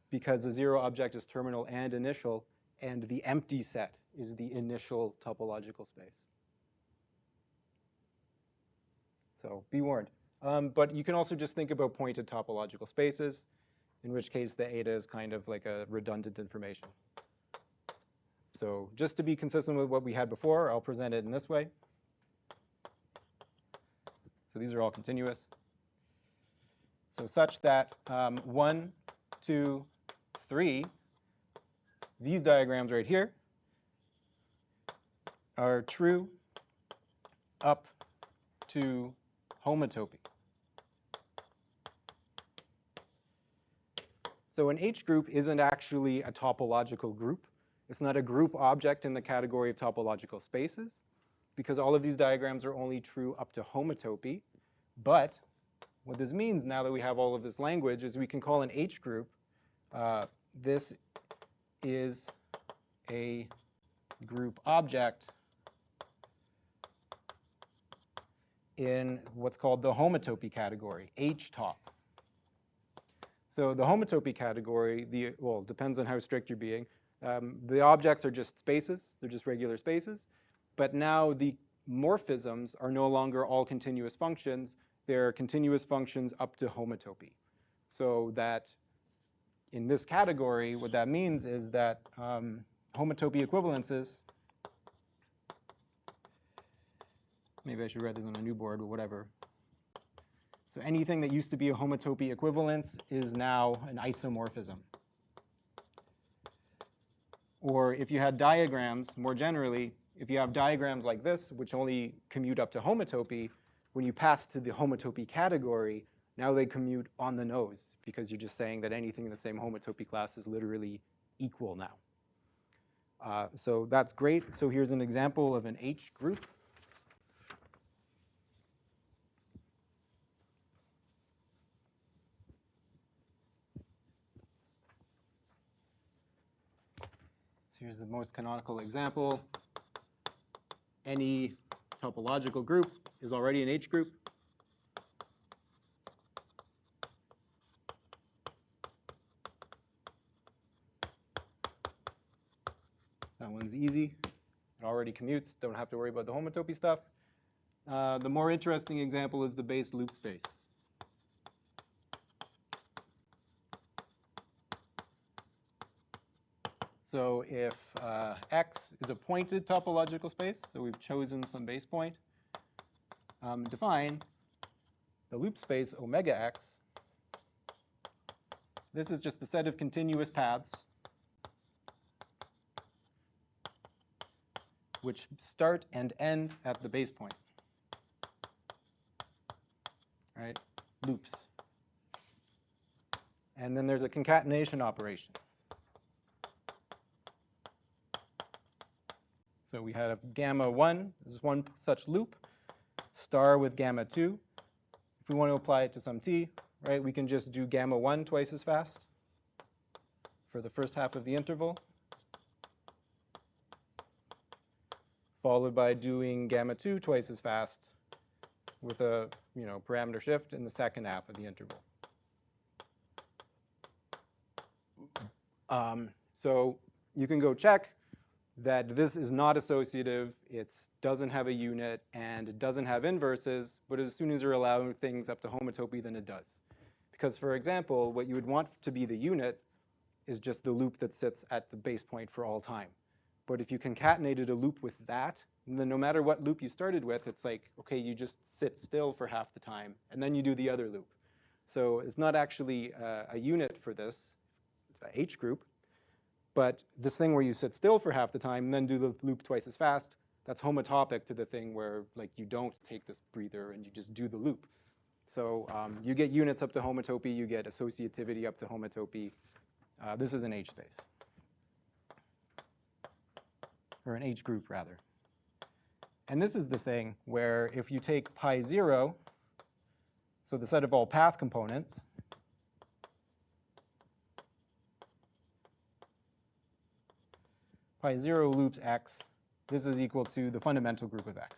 because the zero object is terminal and initial, and the empty set is the initial topological space. So be warned. But you can also just think about pointed topological spaces, in which case the eta is kind of like a redundant information. So just to be consistent with what we had before, I'll present it in this way. So these are all continuous. So such that 1, 2, 3, these diagrams right here are true up to homotopy. So an H group isn't actually a topological group. It's not a group object in the category of topological spaces, because all of these diagrams are only true up to homotopy. But what this means, now that we have all of this language, is we can call an H group, this is a group object in what's called the homotopy category, H top. So the homotopy category, well, depends on how strict you're being. The objects are just spaces, they're just regular spaces. But now the morphisms are no longer all continuous functions, they're continuous functions up to homotopy. So that in this category, what that means is that homotopy equivalences, maybe I should write this on a new board, but whatever. So anything that used to be a homotopy equivalence is now an isomorphism. Or if you had diagrams, more generally, if you have diagrams like this, which only commute up to homotopy, when you pass to the homotopy category, now they commute on the nose, because you're just saying that anything in the same homotopy class is literally equal now. So that's great. So here's an example of an H group. So here's the most canonical example. Any topological group is already an H group. That one's easy. It already commutes. Don't have to worry about the homotopy stuff. The more interesting example is the base loop space. So if X is a pointed topological space, so we've chosen some base point, define the loop space omega X. This is just the set of continuous paths which start and end at the base point. Right? Loops. And then there's a concatenation operation. So we have gamma 1 is one such loop, star with gamma 2. If we want to apply it to some t, right, we can just do gamma 1 twice as fast for the first half of the interval, followed by doing gamma 2 twice as fast with a parameter shift in the second half of the interval. So you can go check that this is not associative, it doesn't have a unit, and it doesn't have inverses, but as soon as you're allowing things up to homotopy, then it does. Because, for example, what you would want to be the unit is just the loop that sits at the base point for all time. But if you concatenated a loop with that, then no matter what loop you started with, it's like, okay, you just sit still for half the time, and then you do the other loop. So it's not actually a unit for this H group, but this thing where you sit still for half the time and then do the loop twice as fast, that's homotopic to the thing where like you don't take this breather and you just do the loop. So you get units up to homotopy, you get associativity up to homotopy. This is an H space, or an H group rather. And this is the thing where if you take pi 0, so the set of all path components, pi 0 loops X, this is equal to the fundamental group of X.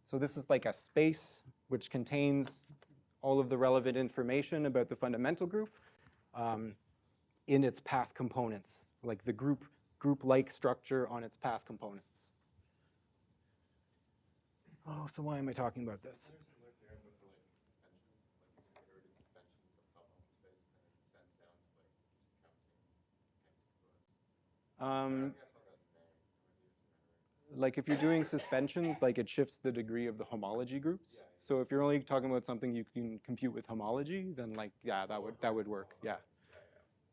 So this is like a space which contains all of the relevant information about the fundamental group in its path components, like the group-like structure on its path components. Oh, so why am I talking about this? Is there a similar theorem with the suspensions? Like you can iterative suspensions of topological space and it descends down to like just counting. I think I saw that in there. Like if you're doing suspensions, like it shifts the degree of the homology groups. Yeah. So if you're only talking about something you can compute with homology, then like yeah, that would work. Yeah.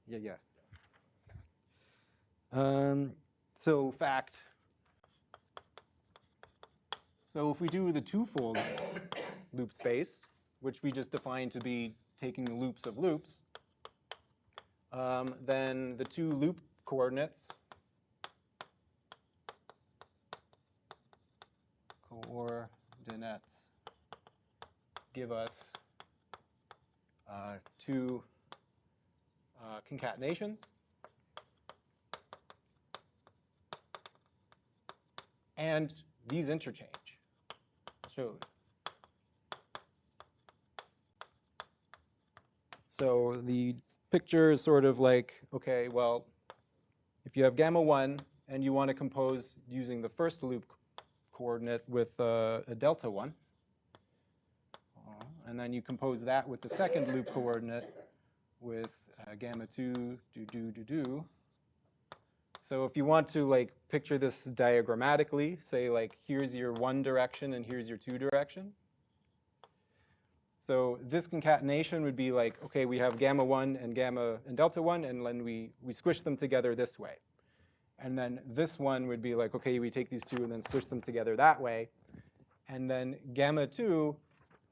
Yeah. So fact. So if we do the twofold loop space, which we just defined to be taking the loops of loops, then the two loop coordinates give us two concatenations. And these interchange. I'll show you. So the picture is sort of like, okay, well, if you have gamma 1 and you want to compose using the first loop coordinate with a delta 1, and then you compose that with the second loop coordinate with gamma 2, So if you want to like picture this diagrammatically, say like here's your one direction and here's your two direction. So this concatenation would be like, okay, we have gamma 1 and delta 1, and then we squish them together this way. And then this one would be like, okay, we take these two and then squish them together that way. And then gamma 2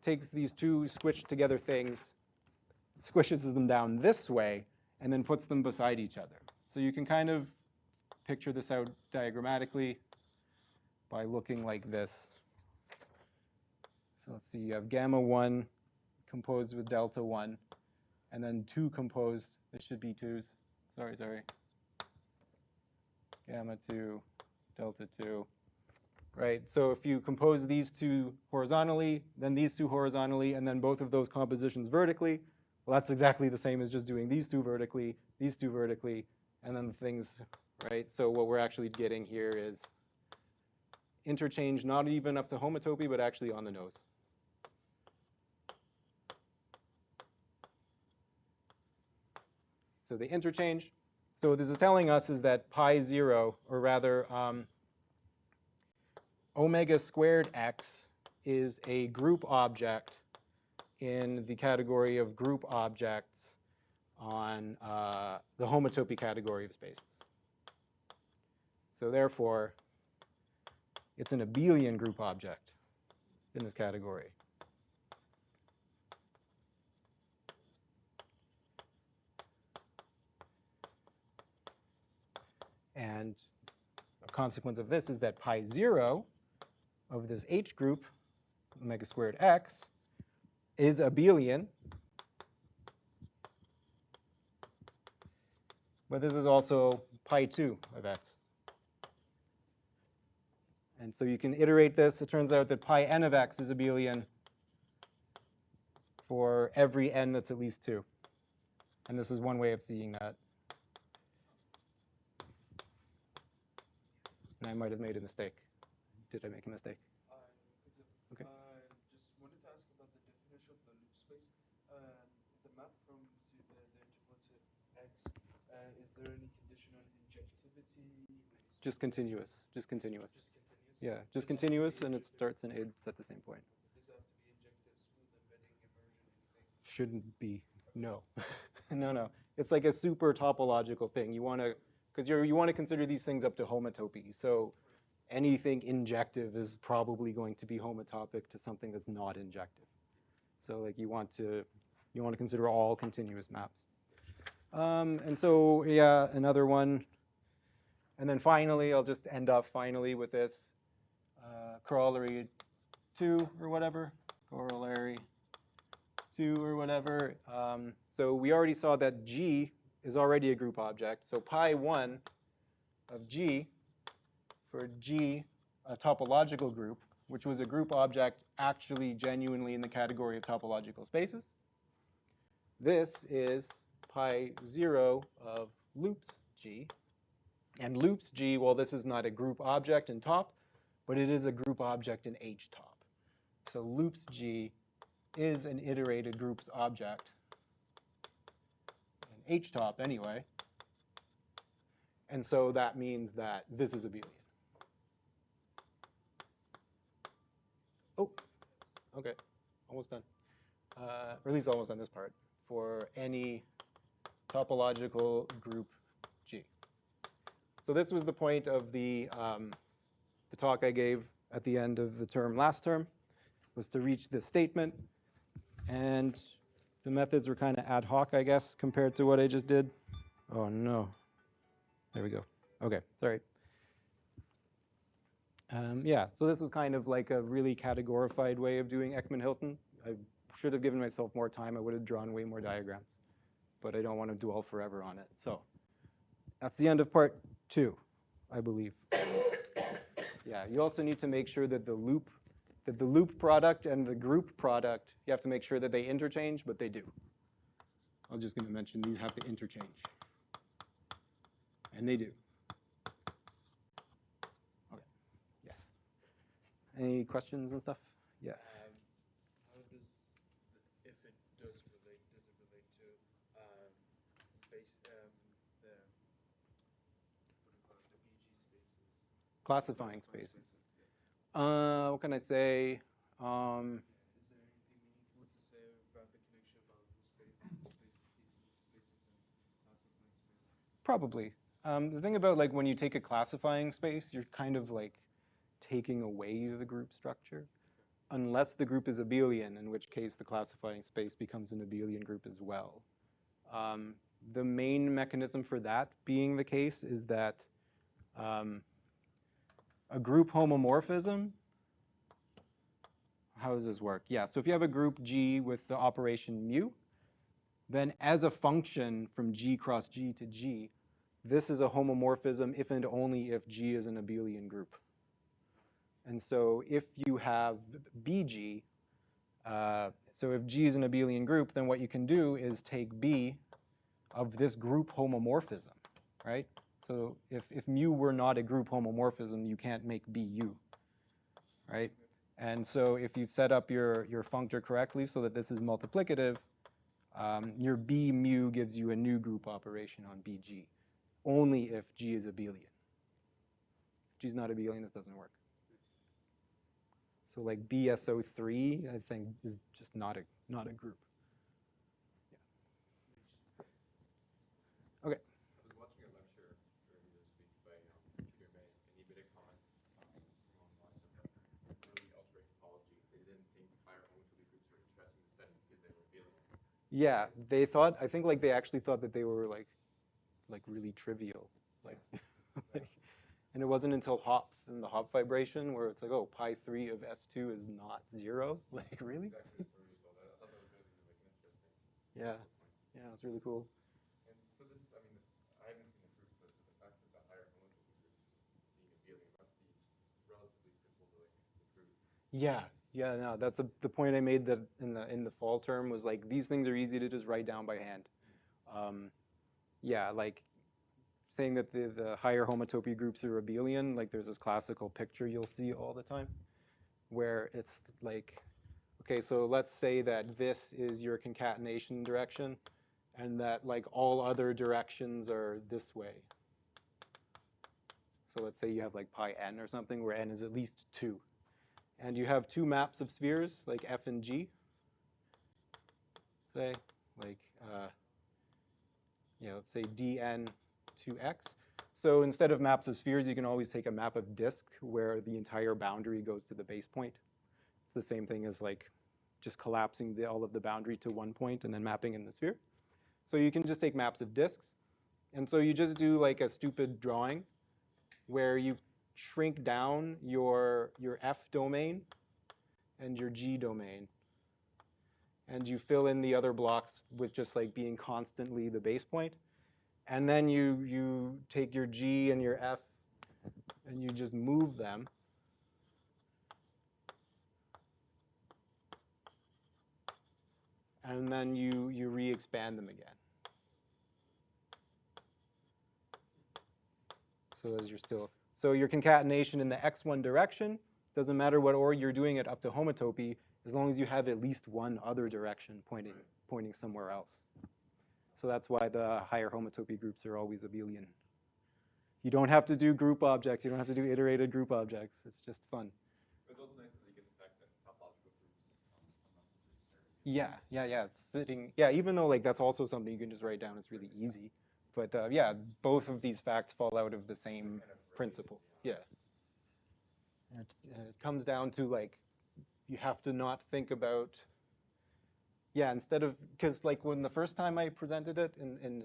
takes these two squished together things, squishes them down this way, and then puts them beside each other. So you can kind of picture this out diagrammatically by looking like this. So let's see, you have gamma 1 composed with delta 1, and then 2 composed, this should be 2s, sorry. Gamma 2, delta 2, right? So if you compose these two horizontally, then these two horizontally, and then both of those compositions vertically, well, that's exactly the same as just doing these two vertically, and then the things right? So what we're actually getting here is interchange not even up to homotopy, but actually on the nose. So the interchange. So what this is telling us is that pi 0, or rather omega squared x, is a group object in the category of group objects on the homotopy category of spaces. So therefore, it's an abelian group object in this category. And a consequence of this is that pi 0 of this H group, omega squared x, is abelian. But this is also pi 2 of x. And so you can iterate this. It turns out that pi n of x is abelian for every n that's at least 2. And this is one way of seeing that. And I might have made a mistake. Did I make a mistake? Okay. Just wanted to ask about the definition of the loop space. The map from the interval to x, is there any condition on injectivity? Just continuous. Just continuous. Just continuous? Yeah, just continuous, and it starts and ends at the same point. Does it have to be injective, smooth, embedding, immersion, anything? Shouldn't be. No. No. It's like a super topological thing. You want to, because you want to consider these things up to homotopy. So anything injective is probably going to be homotopic to something that's not injective. So like you want to consider all continuous maps. And so yeah, another one. And then finally, I'll just end up finally with this corollary 2 or whatever, corollary 2 or whatever. So we already saw that G is already a group object. So pi 1 of G for G, a topological group, which was a group object actually genuinely in the category of topological spaces. This is pi 0 of loops G. And loops G, well, this is not a group object in top, but it is a group object in H top. So loops G is an iterated groups object in H top anyway. And so that means that this is abelian. Oh, okay, almost done. Or at least almost on this part, for any topological group G. So this was the point of the talk I gave at the end of the term last term, was to reach this statement. And the methods were kind of ad hoc, I guess, compared to what I just did. Oh, no. There we go. OK, sorry. Yeah, so this was kind of like a really categorified way of doing Ekman-Hilton. I should have given myself more time. I would have drawn way more diagrams. But I don't want to dwell forever on it. So that's the end of part 2, I believe. Yeah, you also need to make sure that the loop product and the group product, you have to make sure that they interchange, but they do. I'm just going to mention these have to interchange. And they do. Okay. Yes. Any questions and stuff? Yeah. How does, if it does it relate to the BG spaces? Classifying spaces. Yeah. What can I say? Is there anything meaningful to say about the connection about spaces and classifying spaces? Probably. The thing about like when you take a classifying space, you're kind of like taking away the group structure, unless the group is abelian, in which case the classifying space becomes an abelian group as well. The main mechanism for that being the case is that a group homomorphism, how does this work? Yeah, so if you have a group G with the operation mu, then as a function from G cross G to G, this is a homomorphism if and only if G is an abelian group. And so if you have BG, so if G is an abelian group, then what you can do is take B of this group homomorphism, right? So if mu were not a group homomorphism, you can't make BU, right? And so if you've set up your functor correctly so that this is multiplicative, your B mu gives you a new group operation on BG, only if G is abelian. If G is not abelian, this doesn't work. So like BSO3, I think, is just not a group. Yeah. Okay. I was watching a lecture earlier this week by Peter May, and he made a comment along the lines of early algebraic topology. They didn't think higher homotopy groups were interesting to study because they were abelian. Yeah, they thought. I think like they actually thought that they were like really trivial, like, and it wasn't until Hopf and the Hopf vibration where it's like, oh, pi3 of S2 is not 0. Like, really? Exactly the story as well. I thought that was really like an interesting. Yeah, yeah, it's really cool. And so this, I mean, I haven't seen the proof, but the fact that the higher homotopy groups being abelian must be relatively simple to like prove. Yeah, yeah, no, that's the point I made that in the fall term was like these things are easy to just write down by hand. Yeah, like saying that the higher homotopy groups are abelian, like there's this classical picture you'll see all the time where it's like, okay, so let's say that this is your concatenation direction and that like all other directions are this way. So let's say you have like pi n or something where n is at least 2. And you have two maps of spheres like F and G, say, like, let's say dn to x. So instead of maps of spheres, you can always take a map of disk where the entire boundary goes to the base point. It's the same thing as like just collapsing all of the boundary to one point and then mapping in the sphere. So you can just take maps of disks. And so you just do like a stupid drawing where you shrink down your F domain and your G domain. And you fill in the other blocks with just like being constantly the base point. And then you take your G and your F and you just move them. And then you re-expand them again. So as you're still, so your concatenation in the x1 direction, doesn't matter what order you're doing it up to homotopy, as long as you have at least one other direction pointing somewhere else. So that's why the higher homotopy groups are always abelian. You don't have to do group objects. You don't have to do iterated group objects. It's just fun. It's also nice that you get the fact that topological groups Yeah. It's sitting. Yeah, even though like that's also something you can just write down. It's really easy. But yeah, both of these facts fall out of the same principle. Yeah. And it comes down to like, you have to not think about. Yeah, instead of, because like when the first time I presented it in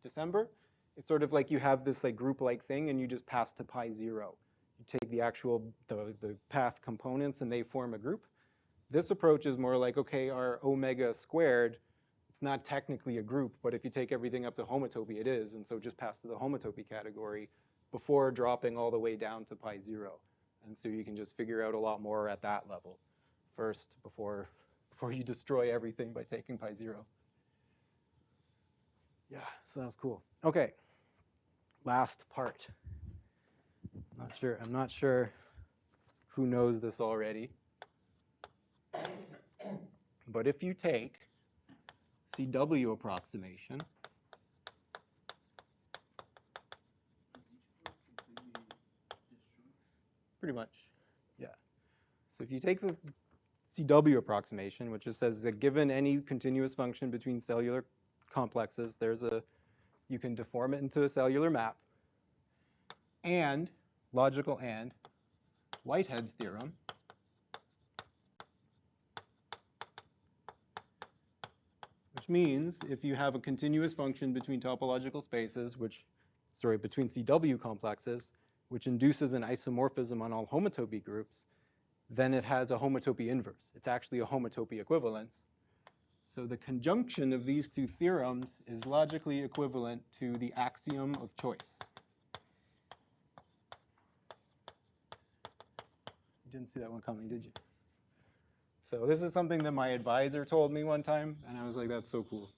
December, it's sort of like you have this like group-like thing and you just pass to pi 0. You take the actual, the path components and they form a group. This approach is more like, okay, our omega squared, it's not technically a group, but if you take everything up to homotopy, it is, and so just pass to the homotopy category before dropping all the way down to pi 0. And so you can just figure out a lot more at that level first before you destroy everything by taking pi 0. Yeah, so that was cool. Okay, last part. I'm not sure who knows this already. But if you take CW approximation, pretty much, yeah. So if you take the CW approximation, which just says that given any continuous function between cellular complexes, you can deform it into a cellular map, and logical and Whitehead's theorem, which means if you have a continuous function between topological spaces, between CW complexes, which induces an isomorphism on all homotopy groups, then it has a homotopy inverse. It's actually a homotopy equivalence. So the conjunction of these two theorems is logically equivalent to the axiom of choice. You didn't see that one coming, did you? So this is something that my advisor told me one time, and I was like, that's so cool.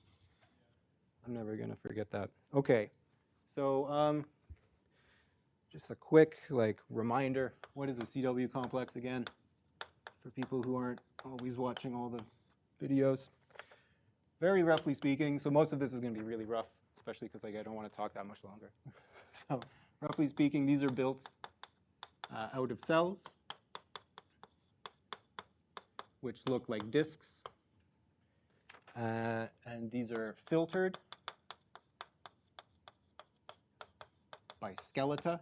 I'm never going to forget that. Okay, So just a quick reminder, what is a CW complex again? For people who aren't always watching all the videos. Very roughly speaking, so most of this is going to be really rough, especially because I don't want to talk that much longer. So roughly speaking, these are built out of cells, which look like disks. And these are filtered by skeleta.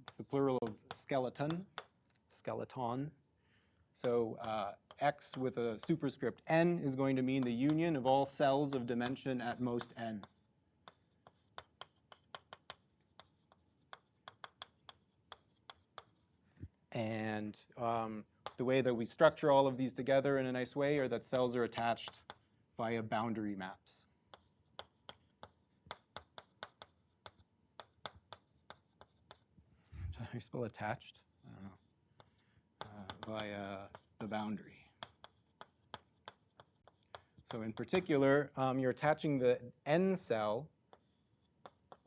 It's the plural of skeleton. So X with a superscript n is going to mean the union of all cells of dimension at most n. And the way that we structure all of these together in a nice way are that cells are attached via boundary maps. How do you spell attached? I don't know. Via the boundary. So in particular, you're attaching the n cell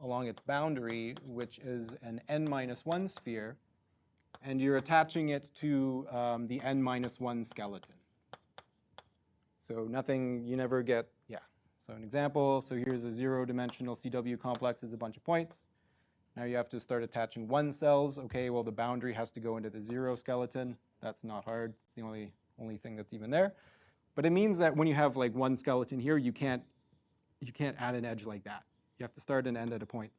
along its boundary, which is an n-1 sphere, and you're attaching it to the n-1 skeleton. So nothing, you never get, yeah. So an example, so here's a zero-dimensional CW complex is a bunch of points. Now you have to start attaching 1 cells. Okay, well the boundary has to go into the 0 skeleton. That's not hard. It's the only thing that's even there. But it means that when you have 1 skeleton here, you can't add an edge like that. You have to start and end at a point.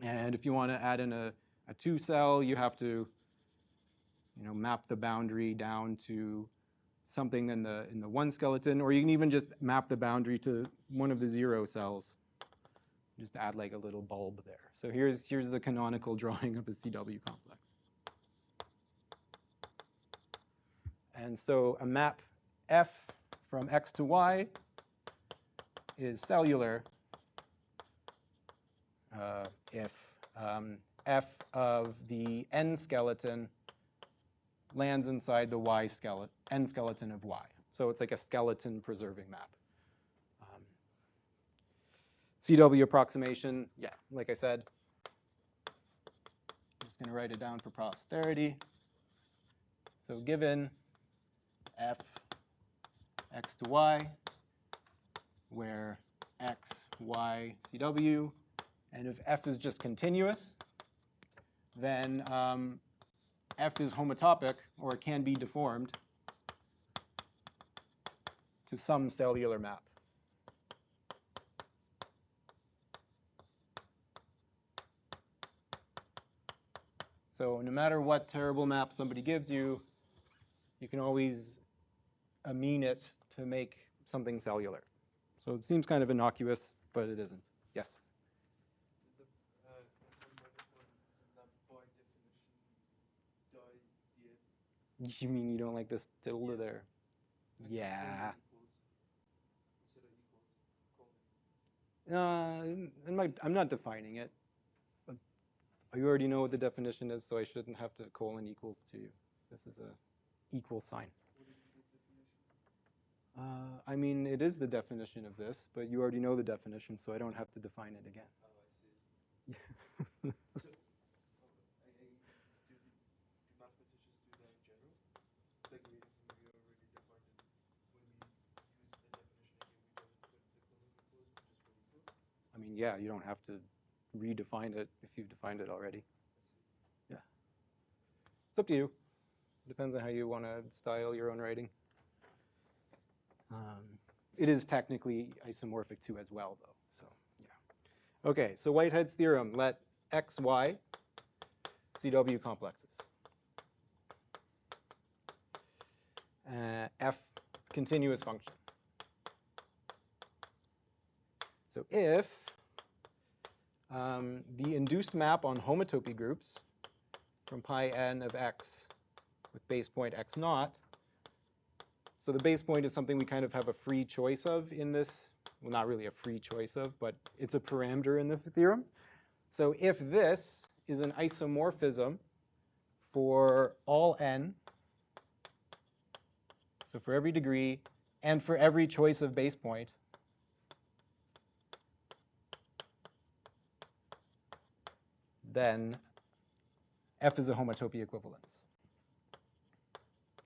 And if you want to add in a 2 cell, you have to map the boundary down to something in the 1 skeleton, or you can even just map the boundary to one of the 0 cells. Just add a little bulb there. So here's the canonical drawing of a CW complex. And so a map F from X to Y is cellular if F of the N skeleton lands inside the Y skeleton, N skeleton of Y. So it's like a skeleton preserving map. CW approximation, yeah, like I said, I'm just going to write it down for posterity. So given F X to Y, where X, Y, CW, and if F is just continuous, then F is homotopic, or it can be deformed to some cellular map. So no matter what terrible map somebody gives you, you can always amine it to make something cellular. So it seems kind of innocuous, but it isn't. Yes? The S1-1 isn't that by definition You mean you don't like this tilde Yeah. there? Yeah. Instead of equals. I'm not defining it. But you already know what the definition is, so I shouldn't have to colon equals to you. This is a equal sign. What is the definition? I mean, it is the definition of this, but you already know the definition, so I don't have to define it again. Oh, I see. So, do mathematicians do that in general? Like we already defined it when we use the definition again, we don't put the colon equals, we just put equals. I mean, yeah, you don't have to redefine it if you've defined it already. Yeah. It's up to you. Depends on how you want to style your own writing. It is technically isomorphic too as well, though. So, yeah. Okay, so Whitehead's theorem, let X, Y, CW complexes. F, continuous function. So if the induced map on homotopy groups from pi n of x with base point x naught, so the base point is something we kind of have a free choice of in this, well, not really a free choice of, but it's a parameter in the theorem. So if this is an isomorphism for all n, so for every degree and for every choice of base point, then F is a homotopy equivalence.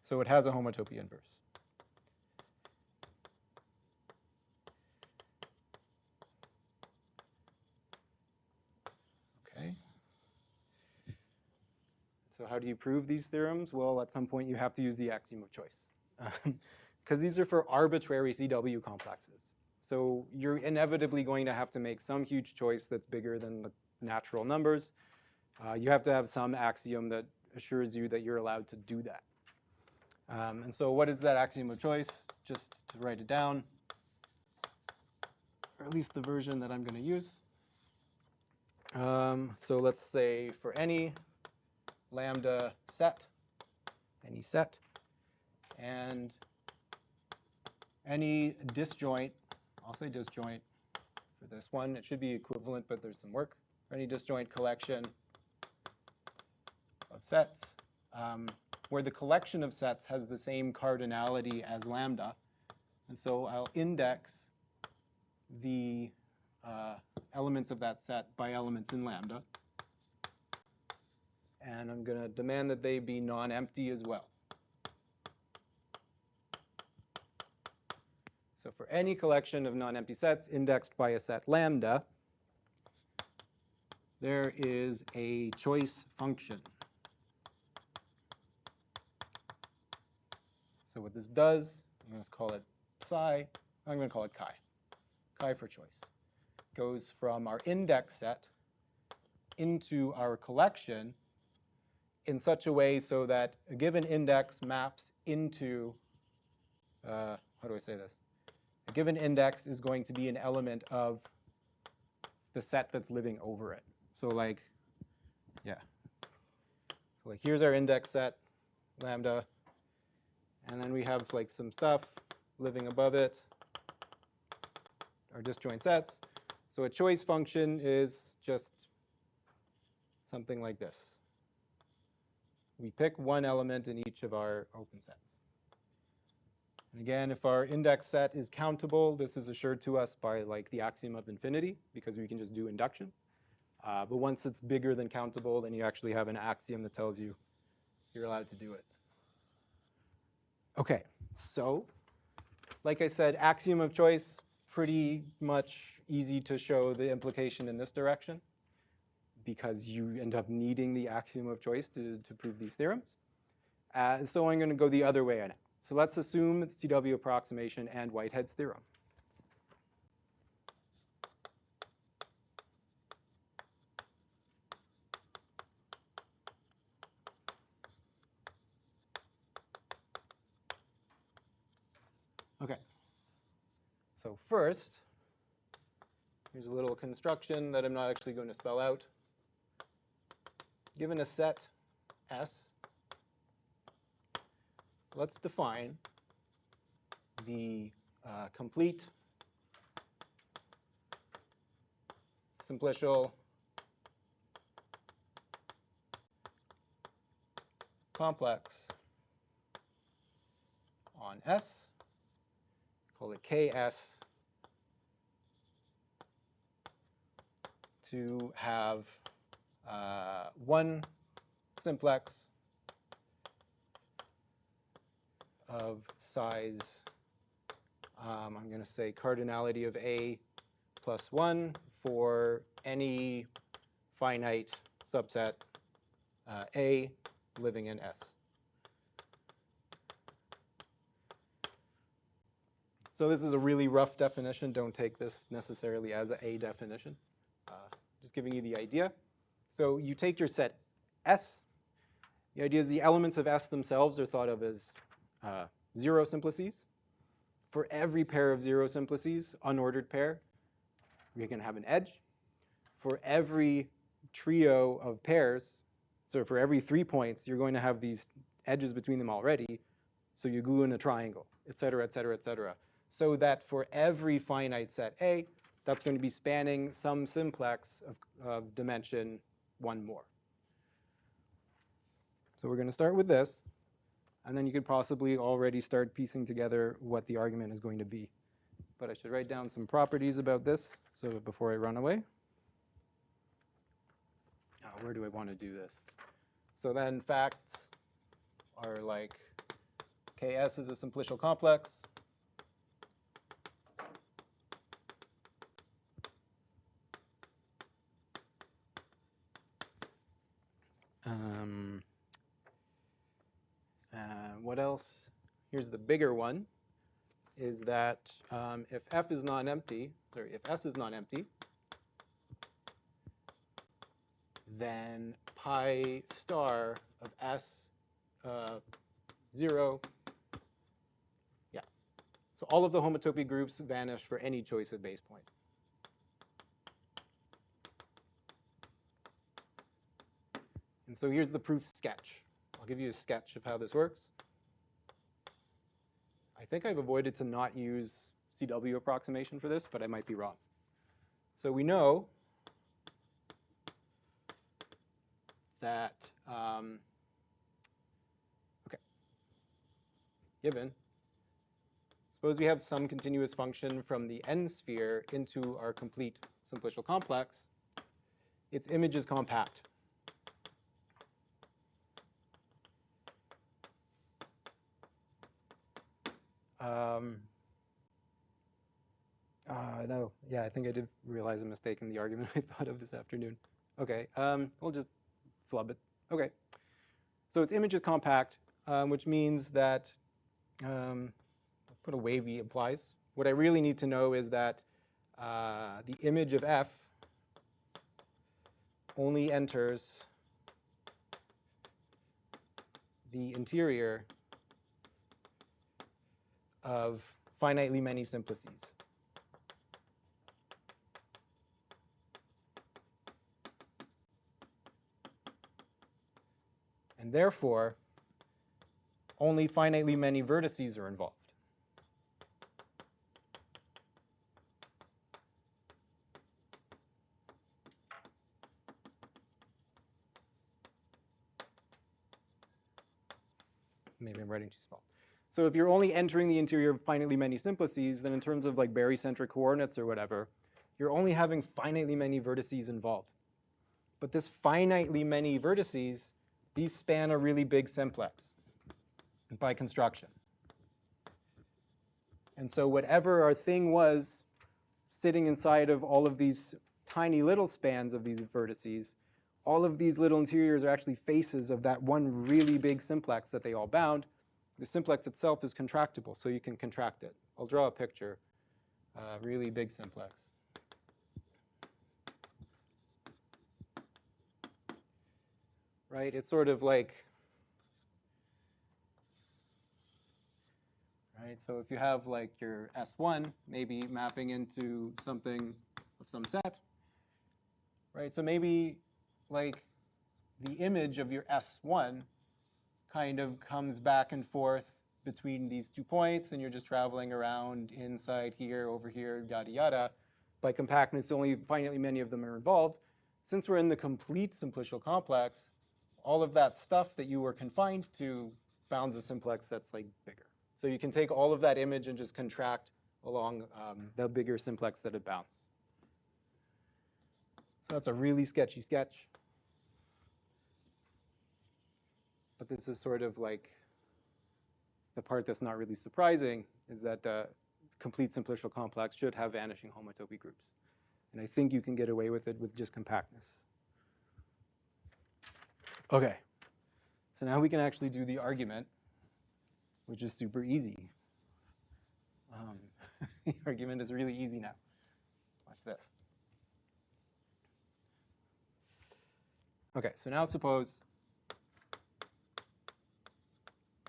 So it has a homotopy inverse. Okay. So how do you prove these theorems? Well, at some point you have to use the axiom of choice, because these are for arbitrary CW complexes. So you're inevitably going to have to make some huge choice that's bigger than the natural numbers. You have to have some axiom that assures you that you're allowed to do that. And so what is that axiom of choice? Just to write it down, or at least the version that I'm going to use. So let's say for any lambda set, any set, and any disjoint, I'll say disjoint for this one. It should be equivalent, but there's some work. For any disjoint collection of sets, where the collection of sets has the same cardinality as lambda. And so I'll index the elements of that set by elements in lambda. And I'm going to demand that they be non-empty as well. So for any collection of non-empty sets indexed by a set lambda, there is a choice function. So what this does, I'm going to call it psi, I'm going to call it chi. Chi for choice. Goes from our index set into our collection in such a way so that a given index maps into, how do I say this? A given index is going to be an element of the set that's living over it. So like, yeah. So like here's our index set, lambda, and then we have like some stuff living above it, our disjoint sets. So a choice function is just something like this. We pick one element in each of our open sets. And again, if our index set is countable, this is assured to us by like the axiom of infinity, because we can just do induction. But once it's bigger than countable, then you actually have an axiom that tells you you're allowed to do it. Okay, so like I said, axiom of choice, pretty much easy to show the implication in this direction, because you end up needing the axiom of choice to prove these theorems. So I'm going to go the other way now. So let's assume it's CW approximation and Whitehead's theorem. Okay. So first, here's a little construction that I'm not actually going to spell out. Given a set S, let's define the complete simplicial complex on S, call it KS, to have one simplex of size, I'm going to say cardinality of A plus 1 for any finite subset A living in S. So this is a really rough definition. Don't take this necessarily as a definition. Just giving you the idea. So you take your set S. The idea is the elements of S themselves are thought of as zero simplices. For every pair of zero simplices, unordered pair, we can have an edge. For every trio of pairs, so for every 3 points, you're going to have these edges between them already. So you glue in a triangle, et cetera, et cetera, et cetera. So that for every finite set A, that's going to be spanning some simplex of dimension 1 more. So we're going to start with this. And then you could possibly already start piecing together what the argument is going to be. But I should write down some properties about this so before I run away. where do I want to do this? So then facts are like Ks is a simplicial complex. What else? Here's the bigger one, is that if f is non-empty, sorry, if S is non-empty, then pi star of S 0, yeah. So all of the homotopy groups vanish for any choice of base point. And so here's the proof sketch. I'll give you a sketch of how this works. I think I've avoided to not use CW approximation for this, but I might be wrong. So we know that, okay, given, suppose we have some continuous function from the n sphere into our complete simplicial complex. Its image is compact. No, yeah, I think I did realize a mistake in the argument I thought of this afternoon. Okay, we'll just flub it. Okay, so its image is compact, which means that, I'll put a wavy implies. What I really need to know is that the image of f only enters the interior of finitely many simplices. And therefore, only finitely many vertices are involved. Maybe I'm writing too small. So if you're only entering the interior of finitely many simplices, then in terms of like barycentric coordinates or whatever, you're only having finitely many vertices involved. But this finitely many vertices, these span a really big simplex by construction. And so whatever our thing was sitting inside of all of these tiny little spans of these vertices, all of these little interiors are actually faces of that one really big simplex that they all bound. The simplex itself is contractible, so you can contract it. I'll draw a picture. Really big simplex. Right? It's sort of like, right? So if you have like your S1 maybe mapping into something of some set, right? So maybe like the image of your S1 kind of comes back and forth between these 2 points, and you're just traveling around inside here, over here, yada yada. By compactness, only finitely many of them are involved. Since we're in the complete simplicial complex, all of that stuff that you were confined to bounds a simplex that's like bigger. So you can take all of that image and just contract along the bigger simplex that it bounds. So that's a really sketchy sketch. But this is sort of like the part that's not really surprising, is that the complete simplicial complex should have vanishing homotopy groups. And I think you can get away with it with just compactness. Okay, so now we can actually do the argument, which is super easy. The argument is really easy now. Watch this. Okay, so now suppose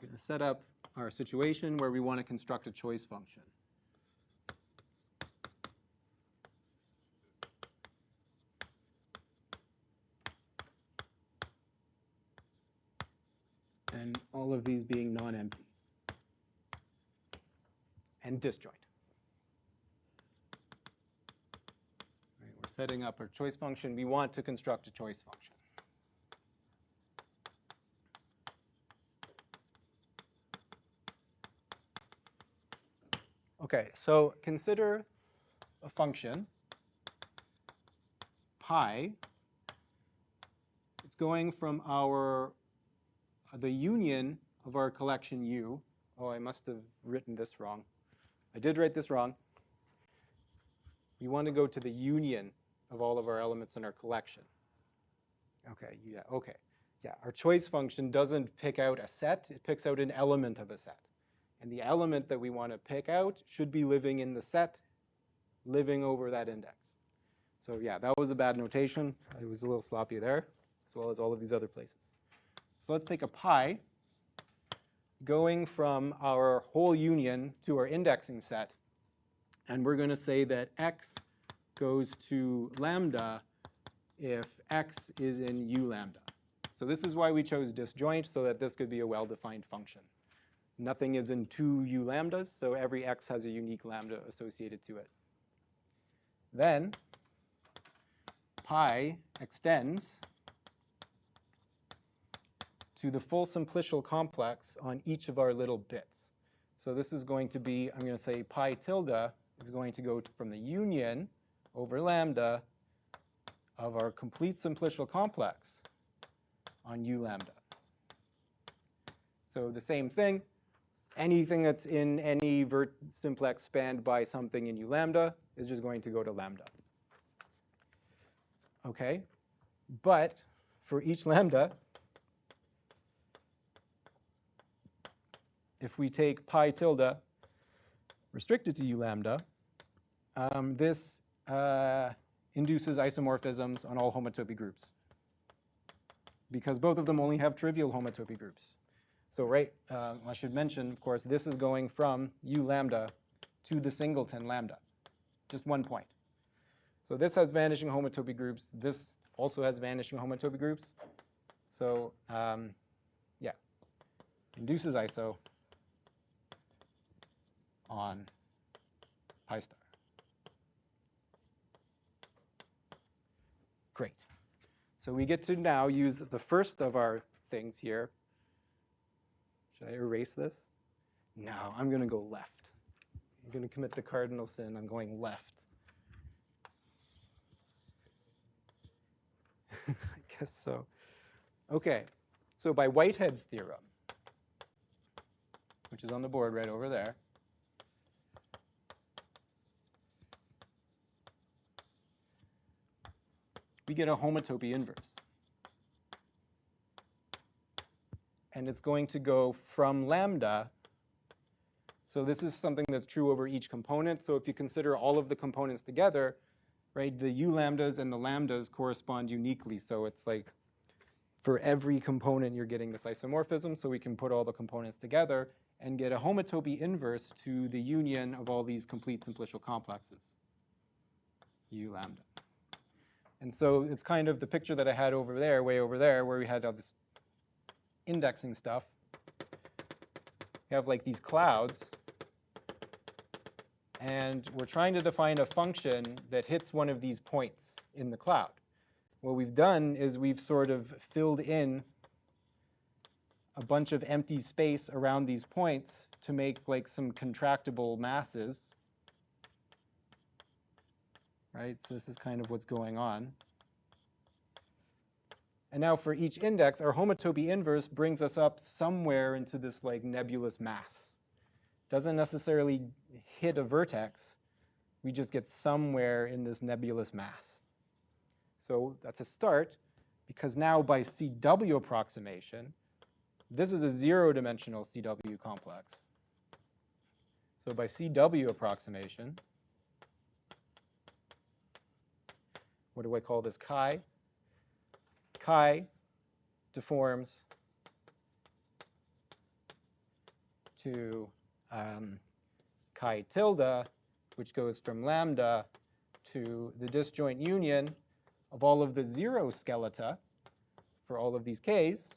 we're going to set up our situation where we want to construct a choice function. And all of these being non-empty and disjoint. Right, we're setting up our choice function. We want to construct a choice function. Okay, so consider a function pi going from the union of our collection U. Oh, I must have written this wrong. I did write this wrong. We want to go to the union of all of our elements in our collection. Okay, yeah, okay. Yeah, our choice function doesn't pick out a set, it picks out an element of a set. And the element that we want to pick out should be living in the set, living over that index. So yeah, that was a bad notation. I was a little sloppy there, as well as all of these other places. So let's take a pi, going from our whole union to our indexing set, and we're going to say that x goes to lambda if x is in u lambda. So this is why we chose disjoint, so that this could be a well-defined function. Nothing is in two u lambdas, so every x has a unique lambda associated to it. Then pi extends to the full simplicial complex on each of our little bits. So this is going to be, I'm going to say pi tilde is going to go from the union over lambda of our complete simplicial complex on u lambda. So the same thing, anything that's in any simplex spanned by something in u lambda is just going to go to lambda. Okay, but for each lambda, if we take pi tilde restricted to u lambda, this induces isomorphisms on all homotopy groups, because both of them only have trivial homotopy groups. So I should mention, of course, this is going from u lambda to the singleton lambda, just one point. So this has vanishing homotopy groups. This also has vanishing homotopy groups. So yeah, induces iso on pi star. Great. So we get to now use the first of our things here. Should I erase this? No, I'm going to go left. I'm going to commit the cardinal sin. I'm going left. I guess so. Okay, so by Whitehead's theorem, which is on the board right over there, we get a homotopy inverse. And it's going to go from lambda. So this is something that's true over each component. So if you consider all of the components together, right, the u lambdas and the lambdas correspond uniquely. So it's like for every component, you're getting this isomorphism. So we can put all the components together and get a homotopy inverse to the union of all these complete simplicial complexes, u lambda. And so it's kind of the picture that I had over there, way over there, where we had all this indexing stuff. We have like these clouds, and we're trying to define a function that hits one of these points in the cloud. What we've done is we've sort of filled in a bunch of empty space around these points to make like some contractible masses. Right? So this is kind of what's going on. And now for each index, our homotopy inverse brings us up somewhere into this like nebulous mass. Doesn't necessarily hit a vertex. We just get somewhere in this nebulous mass. So that's a start, because now by CW approximation, this is a zero-dimensional CW complex. So by CW approximation, what do I call this? Chi. Chi deforms to chi tilde, which goes from lambda to the disjoint union of all of the zero skeleta for all of these k's.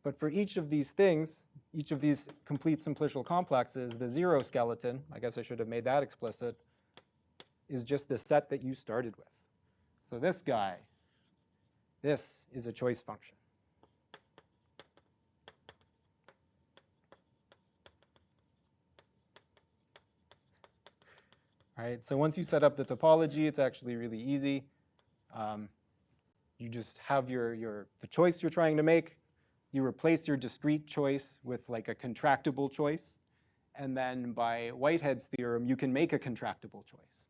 But for each of these things, each of these complete simplicial complexes, the zero skeleton, I guess I should have made that explicit, is just the set that you started with. So this guy, this is a choice function. All right, so once you set up the topology, it's actually really easy. you just have the choice you're trying to make. You replace your discrete choice with like a contractible choice. And then by Whitehead's theorem, you can make a contractible choice.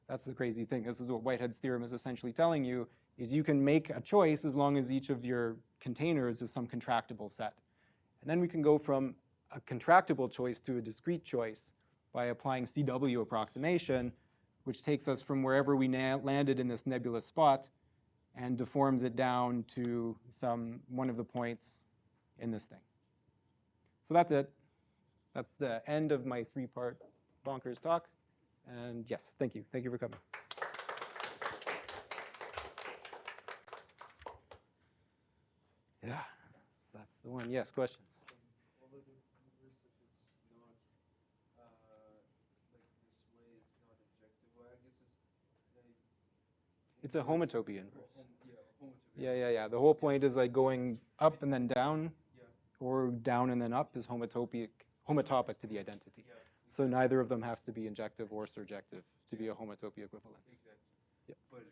That's the crazy thing. This is what Whitehead's theorem is essentially telling you, is you can make a choice as long as each of your containers is some contractible set. And then we can go from a contractible choice to a discrete choice by applying CW approximation, which takes us from wherever we landed in this nebulous spot and deforms it down to one of the points in this thing. So that's it. That's the end of my 3-part bonkers talk. And yes, thank you. Thank you for coming. Yeah, so that's the one. Yes, questions? All of the universe, if it's not like this way, it's not objective. Well, I guess it's like It's a homotopy inverse. homotopy. Yeah. The whole point is like going up and then down, Yeah. or down and then up is homotopic to the identity. Yeah. So neither of them has to be injective or surjective to be a homotopy equivalence. Exactly. Yep. But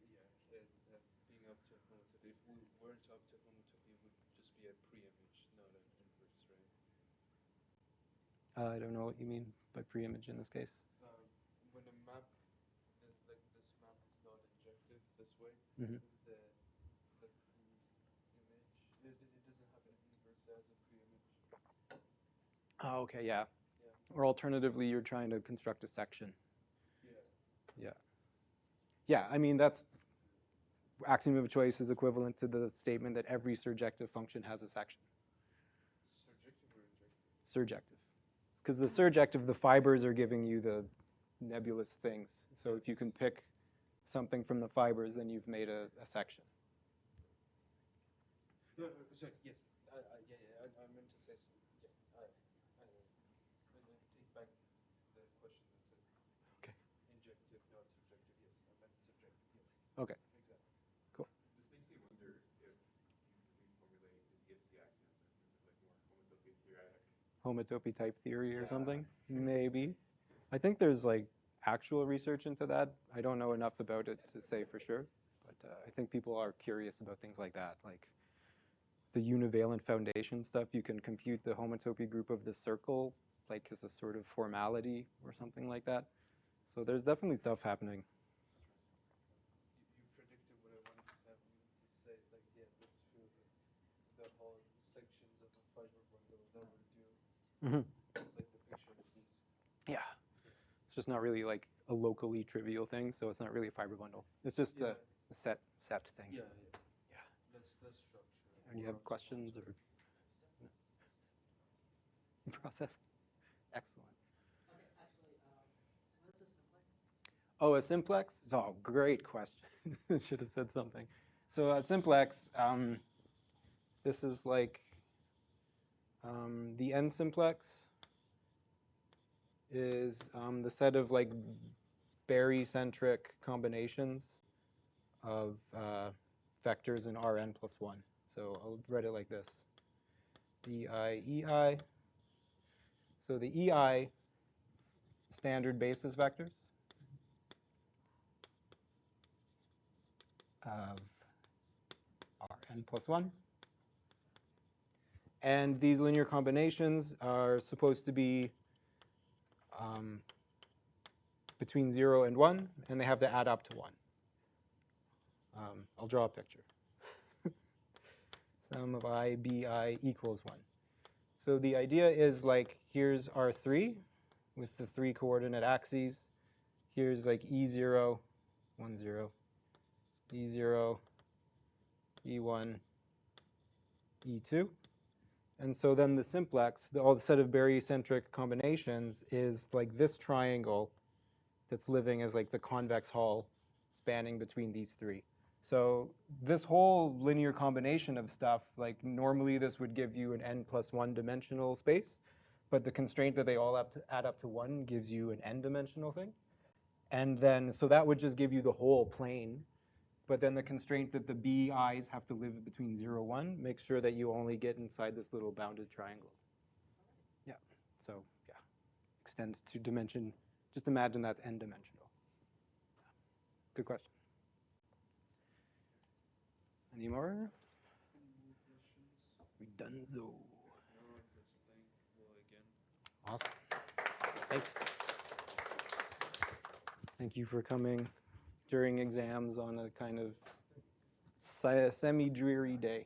yeah, being up to homotopy, if we weren't up to homotopy, it would just be a pre-image, not an inverse, right? I don't know what you mean by pre-image in this case. When a map is like this map is not injective this way, Mhm. the pre-image it doesn't have an inverse as a pre-image. Oh, okay, yeah. Yeah. Or alternatively, you're trying to construct a section. Yeah. Yeah, I mean, that's axiom of choice is equivalent to the statement that every surjective function has a section. Surjective or injective? Surjective. Because the surjective, the fibers are giving you the nebulous things. So if you can pick something from the fibers, then you've made a section. No, sorry, yes. I meant to say something. Yeah, I take back the question that said Okay. injective, not subjective. Yes, I meant subjective. Yes. Okay. Exactly. Cool. This makes me wonder if we formulate the CFC axioms in terms of like more homotopy theoretic. Homotopy type theory or something? Maybe. I think there's like actual research into that. I don't know enough about it to say for sure, but I think people are curious about things like that. Like the univalent foundation stuff, you can compute the homotopy group of the circle like as a sort of formality or something like that. So there's definitely stuff happening. You predicted what I wanted to say. Like, yeah, this feels like the whole sections of a fiber bundle that would do, like the picture of these. Yeah. It's just not really like a locally trivial thing, so it's not really a fiber bundle. It's just a set thing. Yeah. Yeah. Less structure. And you have questions or process? Excellent. Okay, actually, what's a simplex? Oh, a simplex? Oh, great question. Should have said something. So a simplex, this is like the n simplex is the set of like barycentric combinations of vectors in Rn plus 1. So I'll write it like this. Ei, Ei. So the Ei standard basis vectors of Rn plus 1. And these linear combinations are supposed to be between 0 and 1, and they have to add up to 1. I'll draw a picture. Sum of I, Bi equals 1. So the idea is like, here's R3 with the 3 coordinate axes. Here's like E0, 1, 0, E0, E1, E2. And so then the simplex, all the set of barycentric combinations is like this triangle that's living as like the convex hull spanning between these 3. So this whole linear combination of stuff, like normally this would give you an n plus 1 dimensional space, but the constraint that they all add up to 1 gives you an n dimensional thing. And then, so that would just give you the whole plane. But then the constraint that the Bi's have to live between 0, 1 makes sure that you only get inside this little bounded triangle. Yeah, so yeah, extend to dimension. Just imagine that's n dimensional. Good question. Any more? Any more questions? We donezo. No, just thank Will again. Awesome. Thank you for coming during exams on a kind of semi-dreary day.